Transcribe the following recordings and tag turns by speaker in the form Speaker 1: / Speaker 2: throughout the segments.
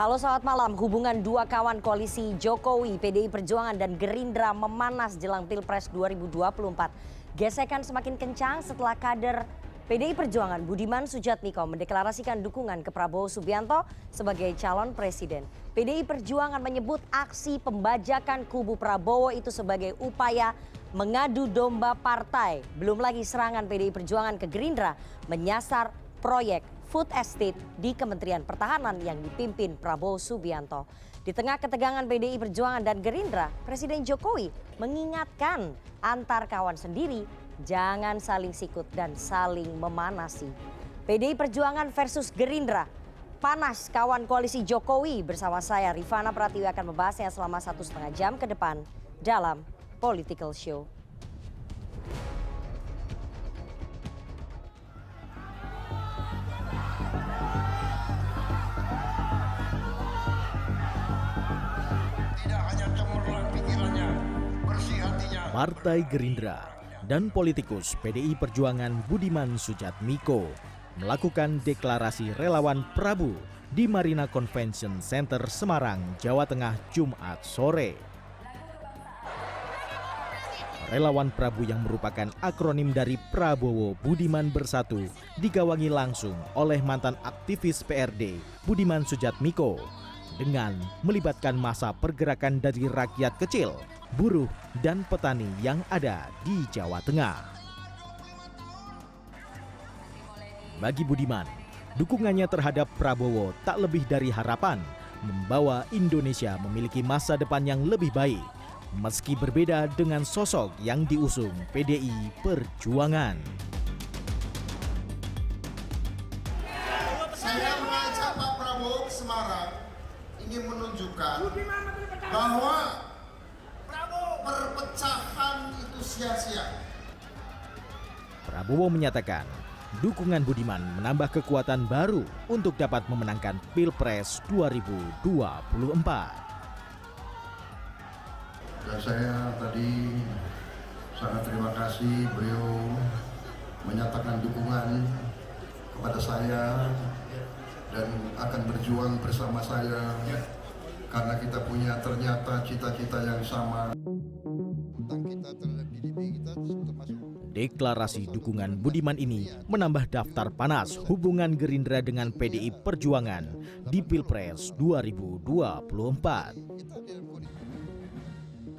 Speaker 1: Halo selamat malam, hubungan dua kawan koalisi Jokowi, PDI Perjuangan dan Gerindra memanas jelang Pilpres 2024. Gesekan semakin kencang setelah kader PDI Perjuangan Budiman Sujatmiko mendeklarasikan dukungan ke Prabowo Subianto sebagai calon presiden. PDI Perjuangan menyebut aksi pembajakan kubu Prabowo itu sebagai upaya mengadu domba partai. Belum lagi serangan PDI Perjuangan ke Gerindra menyasar proyek food estate di Kementerian Pertahanan yang dipimpin Prabowo Subianto. Di tengah ketegangan PDI Perjuangan dan Gerindra, Presiden Jokowi mengingatkan antar kawan sendiri jangan saling sikut dan saling memanasi. PDI Perjuangan versus Gerindra, panas kawan koalisi Jokowi. Bersama saya Rifana Pratiwi akan membahasnya selama 1,5 jam ke depan dalam Political Show.
Speaker 2: Partai Gerindra dan politikus PDI Perjuangan Budiman Sujatmiko melakukan deklarasi relawan Prabu di Marina Convention Center Semarang, Jawa Tengah, Jumat sore. Relawan Prabu yang merupakan akronim dari Prabowo Budiman Bersatu digawangi langsung oleh mantan aktivis PRD Budiman Sujatmiko dengan melibatkan massa pergerakan dari rakyat kecil, buruh, dan petani yang ada di Jawa Tengah. Bagi Budiman, dukungannya terhadap Prabowo tak lebih dari harapan membawa Indonesia memiliki masa depan yang lebih baik, meski berbeda dengan sosok yang diusung PDI Perjuangan.
Speaker 3: Saya mengajak Pak Prabowo ke Semarang ingin menunjukkan bahwa perpecahan itu sia-sia.
Speaker 2: Prabowo menyatakan dukungan Budiman menambah kekuatan baru untuk dapat memenangkan Pilpres 2024.
Speaker 3: Dan saya tadi sangat terima kasih beliau menyatakan dukungan kepada saya dan akan berjuang bersama saya karena kita punya ternyata cita-cita yang sama.
Speaker 2: Deklarasi dukungan Budiman ini menambah daftar panas hubungan Gerindra dengan PDI Perjuangan di Pilpres 2024.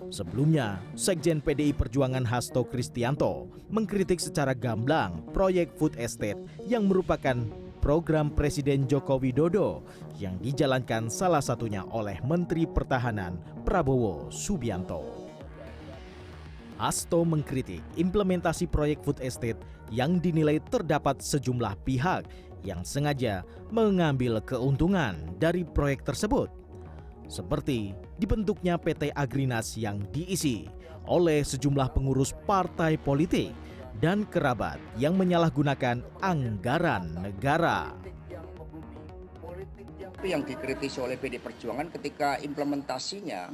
Speaker 2: Sebelumnya, Sekjen PDI Perjuangan Hasto Kristianto mengkritik secara gamblang proyek food estate yang merupakan program Presiden Joko Widodo yang dijalankan salah satunya oleh Menteri Pertahanan Prabowo Subianto. Hasto mengkritik implementasi proyek food estate yang dinilai terdapat sejumlah pihak yang sengaja mengambil keuntungan dari proyek tersebut, seperti dibentuknya PT Agrinas yang diisi oleh sejumlah pengurus partai politik dan kerabat yang menyalahgunakan anggaran negara.
Speaker 4: Yang dikritisi oleh PDI Perjuangan ketika implementasinya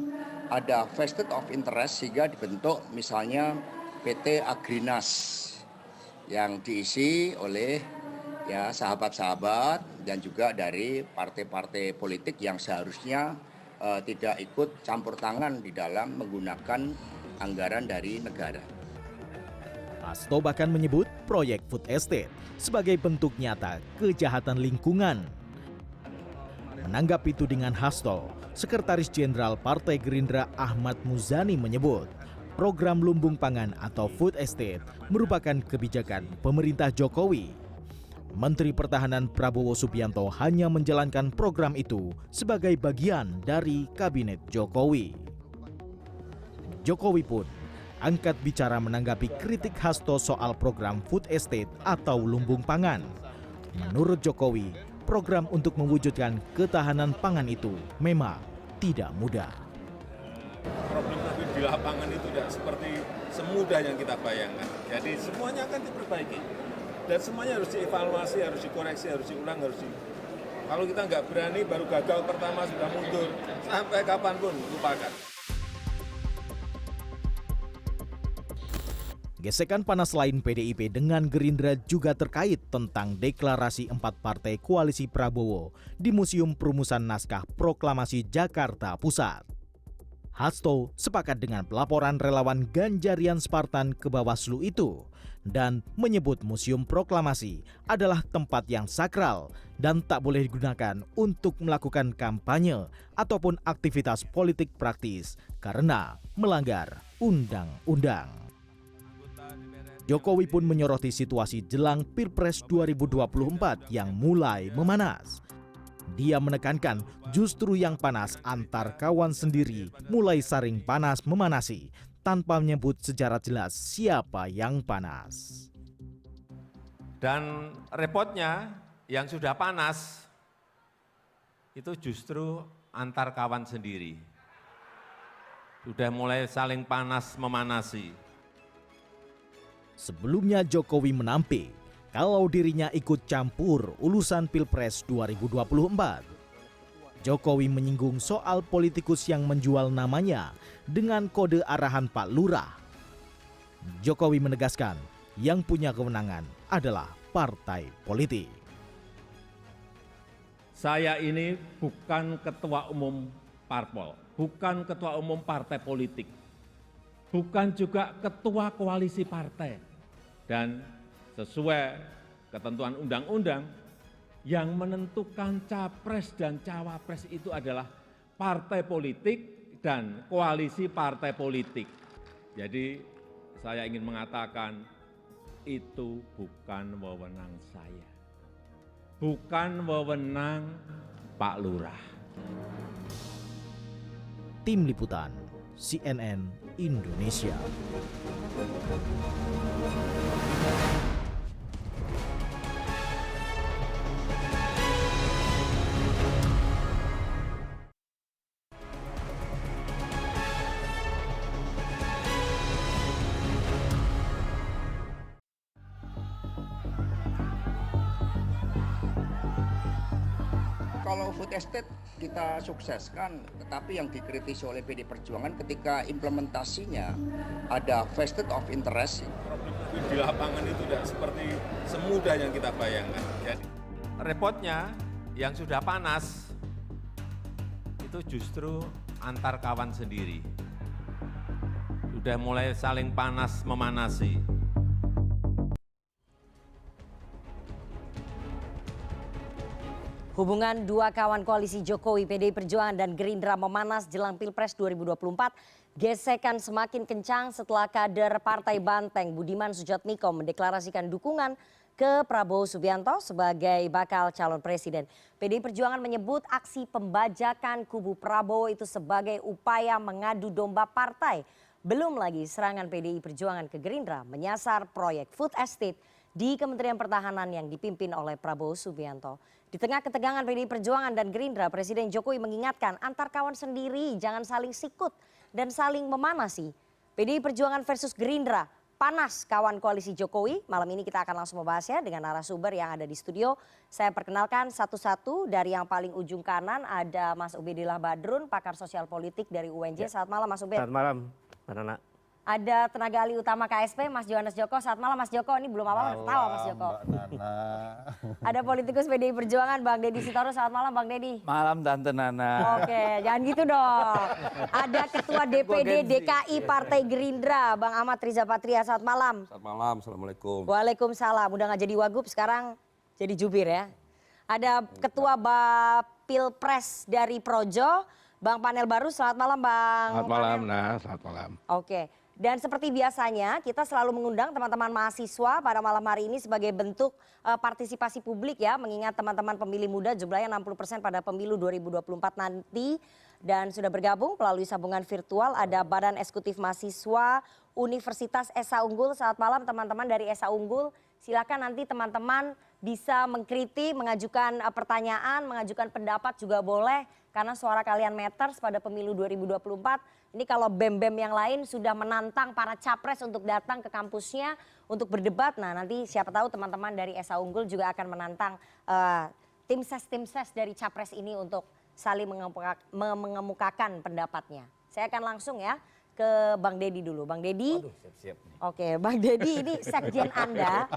Speaker 4: ada vested of interest sehingga dibentuk misalnya PT Agrinas yang diisi oleh sahabat-sahabat dan juga dari partai-partai politik yang seharusnya tidak ikut campur tangan di dalam menggunakan anggaran dari negara.
Speaker 2: Hasto bahkan menyebut proyek food estate sebagai bentuk nyata kejahatan lingkungan. Menanggapi tudingan Hasto, Sekretaris Jenderal Partai Gerindra Ahmad Muzani menyebut program lumbung pangan atau food estate merupakan kebijakan pemerintah Jokowi. Menteri Pertahanan Prabowo Subianto hanya menjalankan program itu sebagai bagian dari kabinet Jokowi. Jokowi pun angkat bicara menanggapi kritik Hasto soal program food estate atau lumbung pangan. Menurut Jokowi, program untuk mewujudkan ketahanan pangan itu memang tidak mudah.
Speaker 5: Problem-problem di lapangan itu tidak seperti semudah yang kita bayangkan. Jadi semuanya akan diperbaiki. Dan semuanya harus dievaluasi, harus dikoreksi, harus diulang, Kalau kita nggak berani, baru gagal pertama sudah mundur. Sampai kapanpun lupakan.
Speaker 2: Gesekan panas lain PDIP dengan Gerindra juga terkait tentang deklarasi 4 partai koalisi Prabowo di Museum Perumusan Naskah Proklamasi Jakarta Pusat. Hasto sepakat dengan pelaporan relawan Ganjarian Spartan ke Bawaslu itu dan menyebut Museum Proklamasi adalah tempat yang sakral dan tak boleh digunakan untuk melakukan kampanye ataupun aktivitas politik praktis karena melanggar undang-undang. Jokowi pun menyoroti situasi jelang Pilpres 2024 yang mulai memanas. Dia menekankan justru yang panas antar kawan sendiri mulai saring panas memanasi tanpa menyebut secara jelas siapa yang panas.
Speaker 6: Dan repotnya yang sudah panas itu justru antar kawan sendiri. Sudah mulai saling panas memanasi.
Speaker 2: Sebelumnya Jokowi menampik kalau dirinya ikut campur urusan Pilpres 2024. Jokowi menyinggung soal politikus yang menjual namanya dengan kode arahan Pak Lurah. Jokowi menegaskan yang punya kewenangan adalah partai politik.
Speaker 6: Saya ini bukan ketua umum parpol, bukan ketua umum partai politik, bukan juga ketua koalisi partai. Dan sesuai ketentuan undang-undang, yang menentukan capres dan cawapres itu adalah partai politik dan koalisi partai politik. Jadi saya ingin mengatakan itu bukan wewenang saya, bukan wewenang Pak Lurah.
Speaker 2: Tim Liputan CNN Indonesia.
Speaker 4: Kalau food estate kita sukseskan, tetapi yang dikritisi oleh PD Perjuangan ketika implementasinya ada vested of interest.
Speaker 5: Problem di lapangan itu tidak seperti semudah yang kita bayangkan. Jadi,
Speaker 6: Repotnya yang sudah panas itu justru antar kawan sendiri. Sudah mulai saling panas memanasi.
Speaker 1: Hubungan dua kawan koalisi Jokowi, PDI Perjuangan dan Gerindra memanas jelang Pilpres 2024. Gesekan semakin kencang setelah kader Partai Banteng Budiman Sujatmiko mendeklarasikan dukungan ke Prabowo Subianto sebagai bakal calon presiden. PDI Perjuangan menyebut aksi pembajakan kubu Prabowo itu sebagai upaya mengadu domba partai. Belum lagi serangan PDI Perjuangan ke Gerindra menyasar proyek food estate di Kementerian Pertahanan yang dipimpin oleh Prabowo Subianto. Di tengah ketegangan PDI Perjuangan dan Gerindra, Presiden Jokowi mengingatkan antar kawan sendiri jangan saling sikut dan saling memanasi. PDI Perjuangan versus Gerindra, panas kawan koalisi Jokowi. Malam ini kita akan langsung membahasnya dengan narasumber yang ada di studio. Saya perkenalkan satu-satu. Dari yang paling ujung kanan ada Mas Ubedillah Badrun, pakar sosial politik dari UNJ. Selamat malam Mas Ubed.
Speaker 7: Selamat malam, Mbak Nana.
Speaker 1: Ada tenaga ahli utama KSP, Mas Johannes Joko. Selamat malam Mas Joko, ini belum apa-apa ketawa Mas Joko. Ada politikus PDI Perjuangan, Bang Deddy Sitorus. Selamat malam Bang Deddy.
Speaker 7: Malam Tante Nana.
Speaker 1: Oke, jangan gitu dong. Ada Ketua DPD DKI Partai Gerindra, Bang Ahmad Riza Patria. Selamat malam.
Speaker 8: Selamat malam, Assalamualaikum.
Speaker 1: Waalaikumsalam, udah gak jadi wagub, sekarang jadi jubir ya. Ada Ketua Bapilpres dari Projo, Bang Panel Baru. Selamat malam Bang.
Speaker 8: Selamat malam, nah, selamat malam.
Speaker 1: Oke. Dan seperti biasanya kita selalu mengundang teman-teman mahasiswa pada malam hari ini sebagai bentuk partisipasi publik ya. Mengingat teman-teman pemilih muda jumlahnya 60% pada pemilu 2024 nanti. Dan sudah bergabung melalui sambungan virtual ada Badan Eksekutif Mahasiswa Universitas Esa Unggul. Selamat malam teman-teman dari Esa Unggul. Silakan nanti teman-teman bisa mengkritik, mengajukan pertanyaan, mengajukan pendapat juga boleh. Karena suara kalian matters pada pemilu 2024. Ini kalau BEM-BEM yang lain sudah menantang para capres untuk datang ke kampusnya untuk berdebat. Nah nanti siapa tahu teman-teman dari Esa Unggul juga akan menantang tim ses dari capres ini untuk saling mengemukakan pendapatnya. Saya akan langsung ya ke Bang Deddy dulu. Bang Deddy.
Speaker 7: Siap-siap nih.
Speaker 1: Oke, Bang Deddy ini sekjen Anda,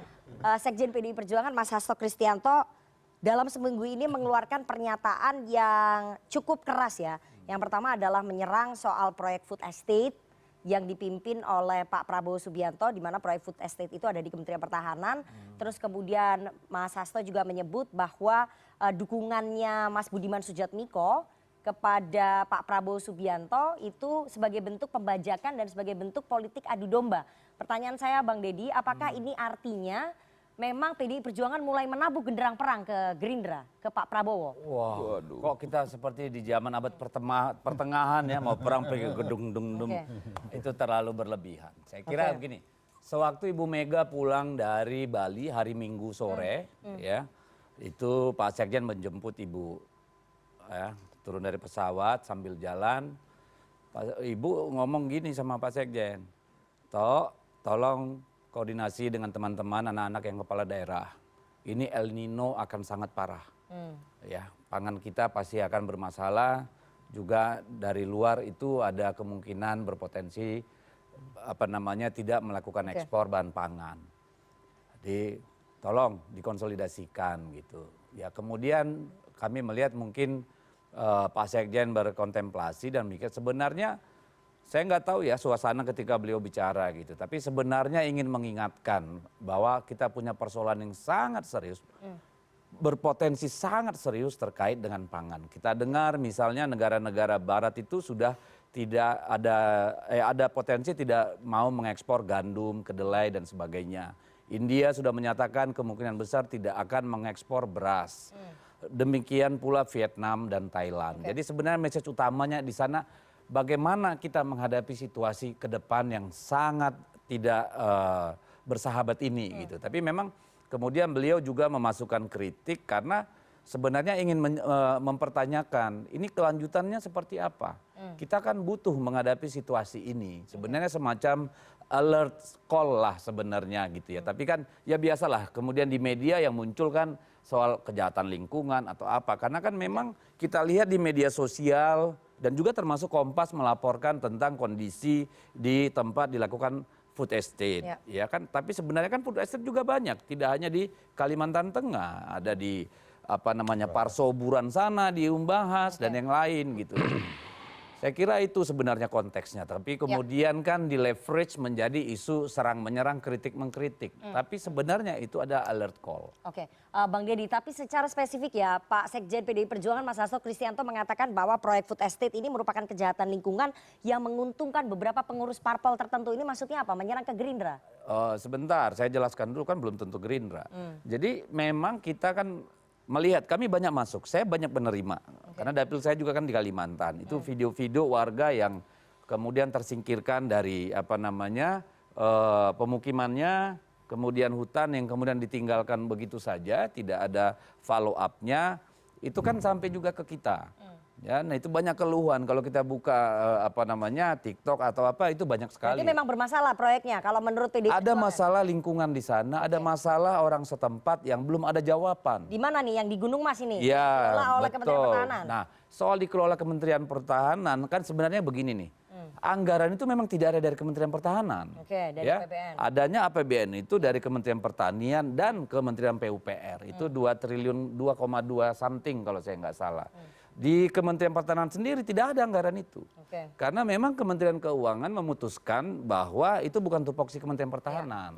Speaker 1: sekjen PDI Perjuangan Mas Hasto Kristianto dalam seminggu ini mengeluarkan pernyataan yang cukup keras ya. Yang pertama adalah menyerang soal proyek food estate yang dipimpin oleh Pak Prabowo Subianto, di mana proyek food estate itu ada di Kementerian Pertahanan. Terus kemudian Mas Hasto juga menyebut bahwa dukungannya Mas Budiman Sujatmiko kepada Pak Prabowo Subianto itu sebagai bentuk pembajakan dan sebagai bentuk politik adu domba. Pertanyaan saya Bang Deddy, apakah ini artinya memang PDI Perjuangan mulai menabuh genderang perang ke Gerindra, ke Pak Prabowo?
Speaker 7: Wah, kok kita seperti di zaman abad pertengahan ya, mau perang pergi ke gedung itu terlalu berlebihan. Saya kira begini, sewaktu Ibu Mega pulang dari Bali hari Minggu sore, ya, itu Pak Sekjen menjemput Ibu, ya, turun dari pesawat sambil jalan, Ibu ngomong gini sama Pak Sekjen, tolong koordinasi dengan teman-teman anak-anak yang kepala daerah. Ini El Nino akan sangat parah. Ya, pangan kita pasti akan bermasalah. Juga dari luar itu ada kemungkinan berpotensi tidak melakukan ekspor bahan pangan. Jadi tolong dikonsolidasikan gitu. Ya, kemudian kami melihat mungkin Pak Sekjen berkontemplasi dan mikir sebenarnya saya nggak tahu ya suasana ketika beliau bicara gitu. Tapi sebenarnya ingin mengingatkan bahwa kita punya persoalan yang sangat serius. Berpotensi sangat serius terkait dengan pangan. Kita dengar misalnya negara-negara barat itu sudah tidak ada potensi tidak mau mengekspor gandum, kedelai dan sebagainya. India sudah menyatakan kemungkinan besar tidak akan mengekspor beras. Demikian pula Vietnam dan Thailand. Jadi sebenarnya message utamanya di sana bagaimana kita menghadapi situasi ke depan yang sangat tidak bersahabat ini gitu. Tapi memang kemudian beliau juga memasukkan kritik karena sebenarnya ingin mempertanyakan ini kelanjutannya seperti apa. Kita kan butuh menghadapi situasi ini. Sebenarnya semacam alert call lah sebenarnya gitu ya. Tapi kan ya biasalah kemudian di media yang muncul kan soal kejahatan lingkungan atau apa. Karena kan memang kita lihat di media sosial dan juga termasuk Kompas melaporkan tentang kondisi di tempat dilakukan food estate, ya kan? Tapi sebenarnya kan food estate juga banyak, tidak hanya di Kalimantan Tengah, ada di Parso Buran sana, di Umbahas dan yang lain gitu. Saya kira itu sebenarnya konteksnya, tapi kemudian kan di leverage menjadi isu serang menyerang, kritik mengkritik. Tapi sebenarnya itu ada alert call.
Speaker 1: Oke, Bang Deddy, tapi secara spesifik ya Pak Sekjen PDI Perjuangan Mas Hasto Kristianto mengatakan bahwa proyek food estate ini merupakan kejahatan lingkungan yang menguntungkan beberapa pengurus parpol tertentu. Ini maksudnya apa? Menyerang ke Gerindra?
Speaker 7: Sebentar, saya jelaskan dulu kan belum tentu Gerindra. Jadi memang kita kan melihat kami banyak masuk, saya banyak menerima. Karena dapil saya juga kan di Kalimantan. Itu video-video warga yang kemudian tersingkirkan dari pemukimannya, kemudian hutan yang kemudian ditinggalkan begitu saja, tidak ada follow up-nya. Itu kan sampai juga ke kita. Ya, nah itu banyak keluhan kalau kita buka TikTok atau apa itu banyak sekali.
Speaker 1: Jadi memang bermasalah proyeknya kalau menurut PDI
Speaker 7: Ada masalah lingkungan di sana, ada masalah orang setempat yang belum ada jawaban.
Speaker 1: Di mana nih yang di Gunung Mas ini?
Speaker 7: Ya,
Speaker 1: Dikelola oleh Kementerian
Speaker 7: betul.
Speaker 1: Pertahanan.
Speaker 7: Nah, soal dikelola Kementerian Pertahanan kan sebenarnya begini nih. Anggaran itu memang tidak ada dari Kementerian Pertahanan.
Speaker 1: Oke, dari
Speaker 7: ya.
Speaker 1: APBN.
Speaker 7: Adanya APBN itu dari Kementerian Pertanian dan Kementerian PUPR. Itu 2 triliun 2,2 something kalau saya nggak salah. Di Kementerian Pertahanan sendiri tidak ada anggaran itu. Karena memang Kementerian Keuangan memutuskan bahwa itu bukan tupoksi Kementerian Pertahanan.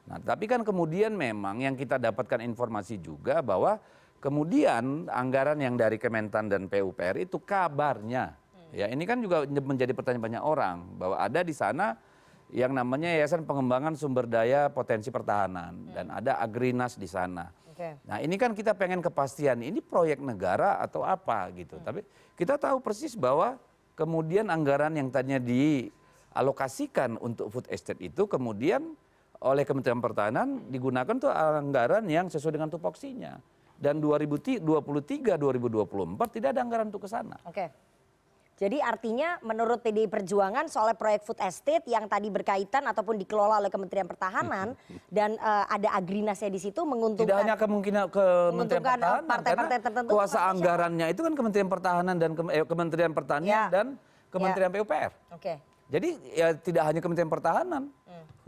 Speaker 7: Nah, tapi kan kemudian memang yang kita dapatkan informasi juga bahwa kemudian anggaran yang dari Kementan dan PUPR itu kabarnya, ya ini kan juga menjadi pertanyaan banyak orang bahwa ada di sana yang namanya Yayasan Pengembangan Sumber Daya Potensi Pertahanan dan ada Agrinas di sana. Nah ini kan kita pengen kepastian ini proyek negara atau apa gitu. Tapi kita tahu persis bahwa kemudian anggaran yang tadinya dialokasikan untuk food estate itu kemudian oleh Kementerian Pertahanan digunakan untuk anggaran yang sesuai dengan tupoksinya. Dan 2023-2024 tidak ada anggaran untuk ke sana.
Speaker 1: Jadi artinya menurut PDI Perjuangan soal proyek food estate yang tadi berkaitan ataupun dikelola oleh Kementerian Pertahanan dan ada Agrinasnya di situ menguntungkan.
Speaker 7: Tidak hanya kemungkinan Kementerian Pertahanan,
Speaker 1: partai-partai tertentu.
Speaker 7: Kuasa anggarannya itu kan Kementerian Pertahanan dan Kementerian Pertanian dan Kementerian PUPR. Jadi ya tidak hanya Kementerian Pertahanan.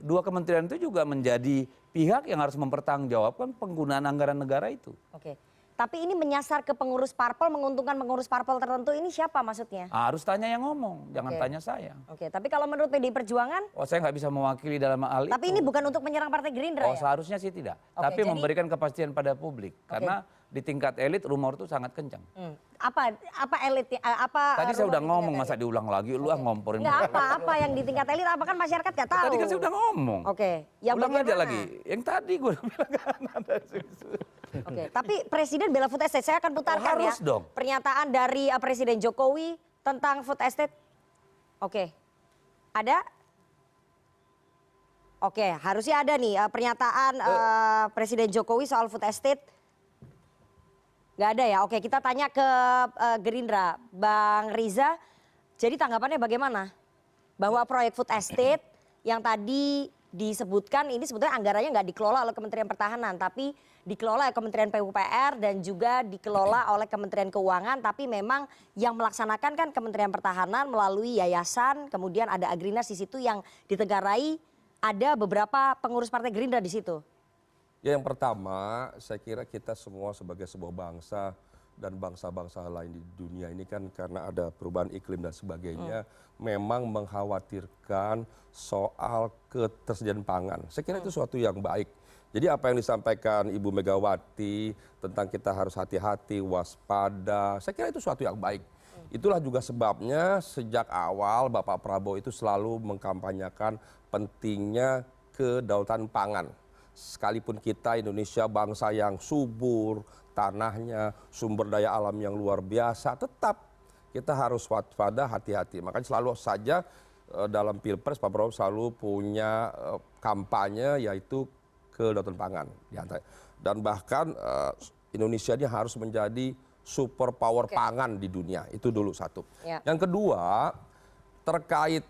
Speaker 7: Dua kementerian itu juga menjadi pihak yang harus mempertanggungjawabkan penggunaan anggaran negara itu.
Speaker 1: Oke. Tapi ini menyasar ke pengurus parpol, menguntungkan pengurus parpol tertentu, ini siapa maksudnya?
Speaker 7: Harus tanya yang ngomong, jangan
Speaker 1: Oke.
Speaker 7: tanya saya.
Speaker 1: Oke, tapi kalau menurut PDI Perjuangan,
Speaker 7: Oh, saya nggak bisa mewakili dalam hal itu.
Speaker 1: tapi ini bukan untuk menyerang Partai Gerindra
Speaker 7: Oh,
Speaker 1: ya?
Speaker 7: seharusnya sih tidak.
Speaker 1: Oke,
Speaker 7: Tapi
Speaker 1: jadi-
Speaker 7: memberikan kepastian pada publik. Karena di tingkat elit rumor itu sangat kencang.
Speaker 1: Apa elitnya? Apa
Speaker 7: Tadi saya
Speaker 1: rumor
Speaker 7: udah
Speaker 1: di
Speaker 7: ngomong,
Speaker 1: tingkat
Speaker 7: masa
Speaker 1: elit?
Speaker 7: diulang lagi, lu ngomporin.
Speaker 1: Nggak apa yang di tingkat elit, apa kan masyarakat nggak tahu.
Speaker 7: Tadi kan saya udah ngomong.
Speaker 1: Oke, yang
Speaker 7: Ulang aja
Speaker 1: bagaimana?
Speaker 7: lagi. Yang tadi gue udah bilang kan ada isu-isu.
Speaker 1: Oke, tapi Presiden bela food estate, saya akan putarkan
Speaker 7: harus
Speaker 1: ya.
Speaker 7: dong.
Speaker 1: Pernyataan dari Presiden Jokowi tentang food estate. Oke, ada? Oke, harusnya ada nih pernyataan Presiden Jokowi soal food estate. Nggak ada ya? Oke, kita tanya ke Gerindra. Bang Riza, jadi tanggapannya bagaimana? Bahwa proyek food estate yang tadi disebutkan ini sebetulnya anggarannya nggak dikelola oleh Kementerian Pertahanan, tapi dikelola oleh Kementerian PUPR dan juga dikelola oleh Kementerian Keuangan, tapi memang yang melaksanakan kan Kementerian Pertahanan melalui yayasan, kemudian ada Agrinas di situ yang ditegarai ada beberapa pengurus Partai Gerindra di situ.
Speaker 8: Ya, yang pertama, saya kira kita semua sebagai sebuah bangsa dan bangsa-bangsa lain di dunia ini kan karena ada perubahan iklim dan sebagainya, memang mengkhawatirkan soal ketersediaan pangan. Saya kira itu suatu yang baik. Jadi apa yang disampaikan Ibu Megawati tentang kita harus hati-hati, waspada, saya kira itu suatu yang baik. Itulah juga sebabnya sejak awal Bapak Prabowo itu selalu mengkampanyekan pentingnya kedaulatan pangan. Sekalipun kita Indonesia bangsa yang subur, tanahnya, sumber daya alam yang luar biasa, tetap kita harus waspada, hati-hati. Makanya selalu saja dalam Pilpres Pak Prabowo selalu punya kampanye yaitu kedaulatan pangan. Dan bahkan Indonesia ini harus menjadi super power pangan di dunia. Itu dulu satu.
Speaker 1: Ya.
Speaker 8: Yang kedua, terkait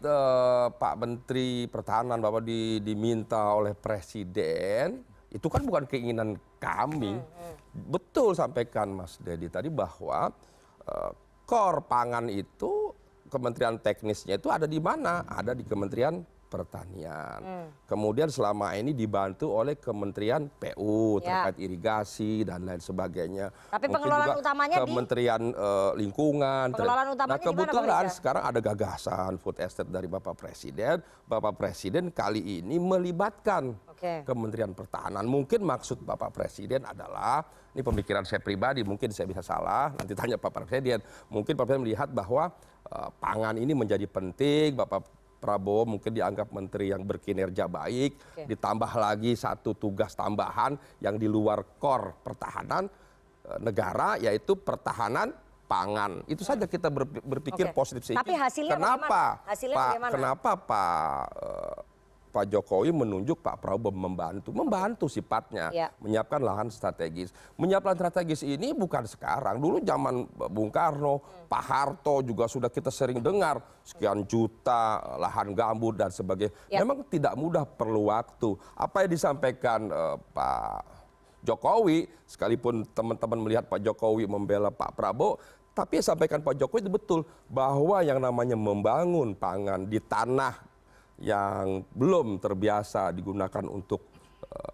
Speaker 8: Pak Menteri Pertahanan Bapak diminta oleh Presiden, itu kan bukan keinginan kami. Betul sampaikan Mas Dedi tadi bahwa core pangan itu Kementerian Teknisnya itu ada di mana? Ada di Kementerian Pertanian. Kemudian selama ini dibantu oleh Kementerian PU terkait irigasi dan lain sebagainya.
Speaker 1: Tapi
Speaker 8: Mungkin
Speaker 1: pengelolaan
Speaker 8: juga
Speaker 1: utamanya di-
Speaker 8: Kementerian Lingkungan.
Speaker 1: Pengelolaan utamanya
Speaker 8: Nah,
Speaker 1: di mana, Bang
Speaker 8: kebetulan
Speaker 1: Riza?
Speaker 8: sekarang ada gagasan food estate dari Bapak Presiden. Bapak Presiden kali ini melibatkan Kementerian Pertahanan. Mungkin maksud Bapak Presiden adalah, ini pemikiran saya pribadi, mungkin saya bisa salah, nanti tanya Bapak Presiden. Mungkin Bapak Presiden melihat bahwa pangan ini menjadi penting, Bapak Prabowo mungkin dianggap menteri yang berkinerja baik, ditambah lagi satu tugas tambahan yang di luar core pertahanan negara, yaitu pertahanan pangan. Itu saja kita berpikir positif sedikit.
Speaker 1: Tapi hasilnya
Speaker 8: kenapa
Speaker 1: bagaimana? Hasilnya bagaimana?
Speaker 8: Kenapa Pak Jokowi menunjuk Pak Prabowo membantu sifatnya, menyiapkan lahan strategis. Menyiapkan strategis ini bukan sekarang, dulu zaman Bung Karno, Pak Harto juga sudah kita sering dengar sekian juta lahan gambut dan sebagainya. Memang tidak mudah, perlu waktu. Apa yang disampaikan Pak Jokowi, sekalipun teman-teman melihat Pak Jokowi membela Pak Prabowo, tapi yang sampaikan Pak Jokowi itu betul, bahwa yang namanya membangun pangan di tanah yang belum terbiasa digunakan untuk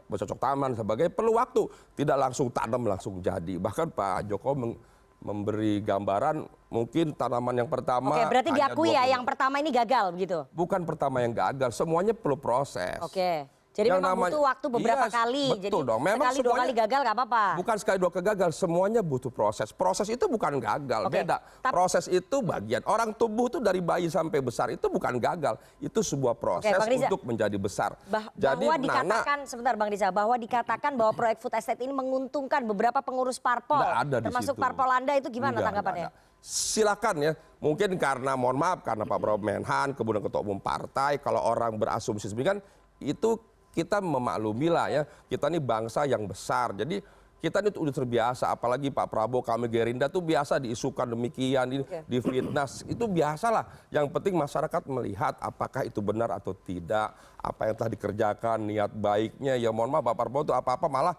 Speaker 8: bercocok tanam sebagai perlu waktu, tidak langsung tanam langsung jadi. Bahkan Pak Jokowi memberi gambaran mungkin tanaman yang pertama.
Speaker 1: Oke, berarti
Speaker 8: hanya
Speaker 1: diakui ya yang pertama ini gagal begitu?
Speaker 8: Bukan pertama yang gagal, semuanya perlu proses.
Speaker 1: Oke. Jadi
Speaker 8: Yang
Speaker 1: memang butuh waktu beberapa kali.
Speaker 8: Betul
Speaker 1: jadi
Speaker 8: dong. Memang
Speaker 1: sekali dua kali gagal nggak apa-apa.
Speaker 8: Bukan sekali dua gagal, semuanya butuh proses. Proses itu bukan gagal, beda. Proses itu bagian. Orang tubuh itu dari bayi sampai besar itu bukan gagal, itu sebuah proses untuk menjadi besar.
Speaker 1: Jadi bahwa dikatakan, sebentar Bang Riza, bahwa dikatakan bahwa proyek food estate ini menguntungkan beberapa pengurus parpol, termasuk parpol Anda, itu gimana tanggapannya?
Speaker 8: Silakan ya, mungkin karena mohon maaf karena Pak Prabowo Menhan, kemudian Ketua Umum Partai, kalau orang berasumsi demikian itu kita memaklumi lah ya, kita ini bangsa yang besar, jadi kita ini udah terbiasa, apalagi Pak Prabowo, kami Gerindra tuh biasa diisukan demikian, difitnah, itu biasalah. Yang penting masyarakat melihat apakah itu benar atau tidak, apa yang telah dikerjakan, niat baiknya, ya mohon maaf Pak Prabowo itu apa-apa malah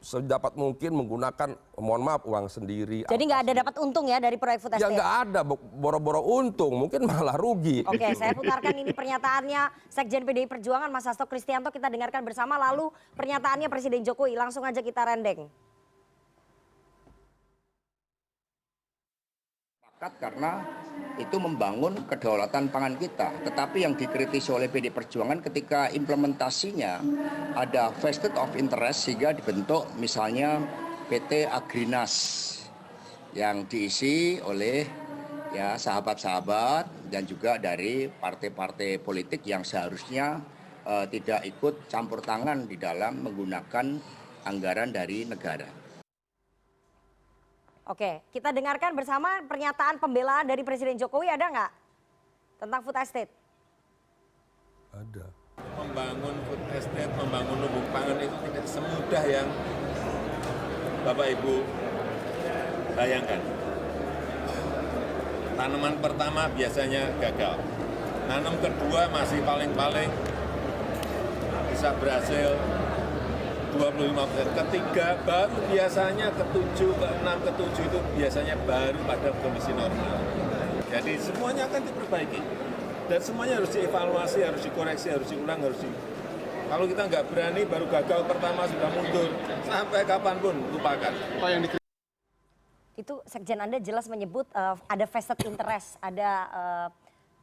Speaker 8: sedapat mungkin menggunakan, mohon maaf, uang sendiri.
Speaker 1: Jadi nggak ada dapat untung ya dari proyek food
Speaker 8: Ya
Speaker 1: estate?
Speaker 8: nggak ada, boro-boro untung, mungkin malah rugi.
Speaker 1: Oke, saya putarkan ini pernyataannya Sekjen PDI Perjuangan Mas Hasto Kristianto, kita dengarkan bersama, lalu pernyataannya Presiden Jokowi, langsung aja kita rendeng.
Speaker 4: Karena itu membangun kedaulatan pangan kita. Tetapi yang dikritisi oleh PDI Perjuangan ketika implementasinya ada vested of interest sehingga dibentuk misalnya PT Agrinas yang diisi oleh ya sahabat-sahabat dan juga dari partai-partai politik yang seharusnya tidak ikut campur tangan di dalam menggunakan anggaran dari negara.
Speaker 1: Oke, kita dengarkan bersama pernyataan pembelaan dari Presiden Jokowi, ada nggak tentang food estate?
Speaker 8: Ada.
Speaker 5: Membangun food estate, membangun lumbung pangan itu tidak semudah yang Bapak Ibu bayangkan. Tanaman pertama biasanya gagal. Nanam kedua masih paling-paling bisa berhasil 25%. Ketiga baru biasanya ke-7, ke-6, ke-7 itu biasanya baru pada kondisi normal. Jadi semuanya akan diperbaiki. Dan semuanya harus dievaluasi, harus dikoreksi, harus diulang, kalau kita nggak berani baru gagal pertama sudah mundur. Sampai kapanpun lupakan.
Speaker 1: Itu Sekjen Anda jelas menyebut ada vested interest, ada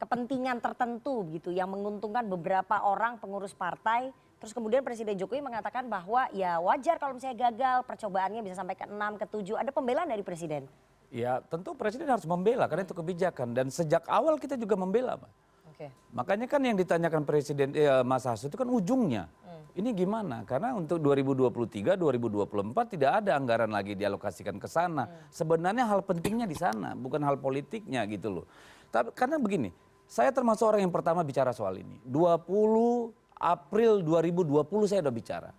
Speaker 1: kepentingan tertentu gitu yang menguntungkan beberapa orang pengurus partai. Terus kemudian Presiden Jokowi mengatakan bahwa ya wajar kalau misalnya gagal, percobaannya bisa sampai ke-6, ke-7. Ada pembelaan dari Presiden?
Speaker 7: Ya tentu Presiden harus membela karena itu kebijakan. Dan sejak awal kita juga membela, Pak.
Speaker 1: Oke.
Speaker 7: Makanya kan yang ditanyakan Presiden Mas Hasto itu kan ujungnya. Ini gimana? Karena untuk 2023, 2024 tidak ada anggaran lagi dialokasikan ke sana. Sebenarnya hal pentingnya di sana, bukan hal politiknya gitu loh. Tapi karena begini, saya termasuk orang yang pertama bicara soal ini. 20 April 2020 saya udah bicara.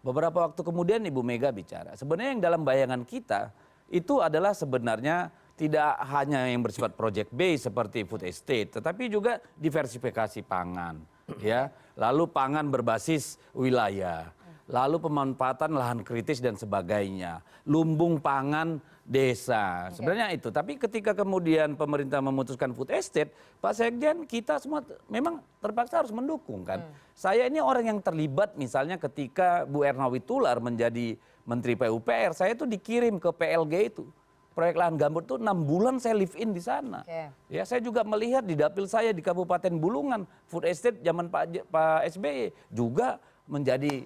Speaker 7: Beberapa waktu kemudian Ibu Mega bicara. Sebenarnya yang dalam bayangan kita itu adalah sebenarnya tidak hanya yang bersifat project base seperti food estate, tetapi juga diversifikasi pangan, ya. Lalu pangan berbasis wilayah, lalu pemanfaatan lahan kritis dan sebagainya, lumbung pangan desa. Sebenarnya itu. Tapi ketika kemudian pemerintah memutuskan food estate, Pak Sekjen kita semua memang terpaksa harus mendukung kan. Saya ini orang yang terlibat misalnya ketika Bu Erna Witoelar menjadi Menteri PUPR, saya itu dikirim ke PLG itu. Proyek lahan gambut itu 6 bulan saya live in di sana. Ya, saya juga melihat di dapil saya di Kabupaten Bulungan, food estate zaman Pak SBY juga menjadi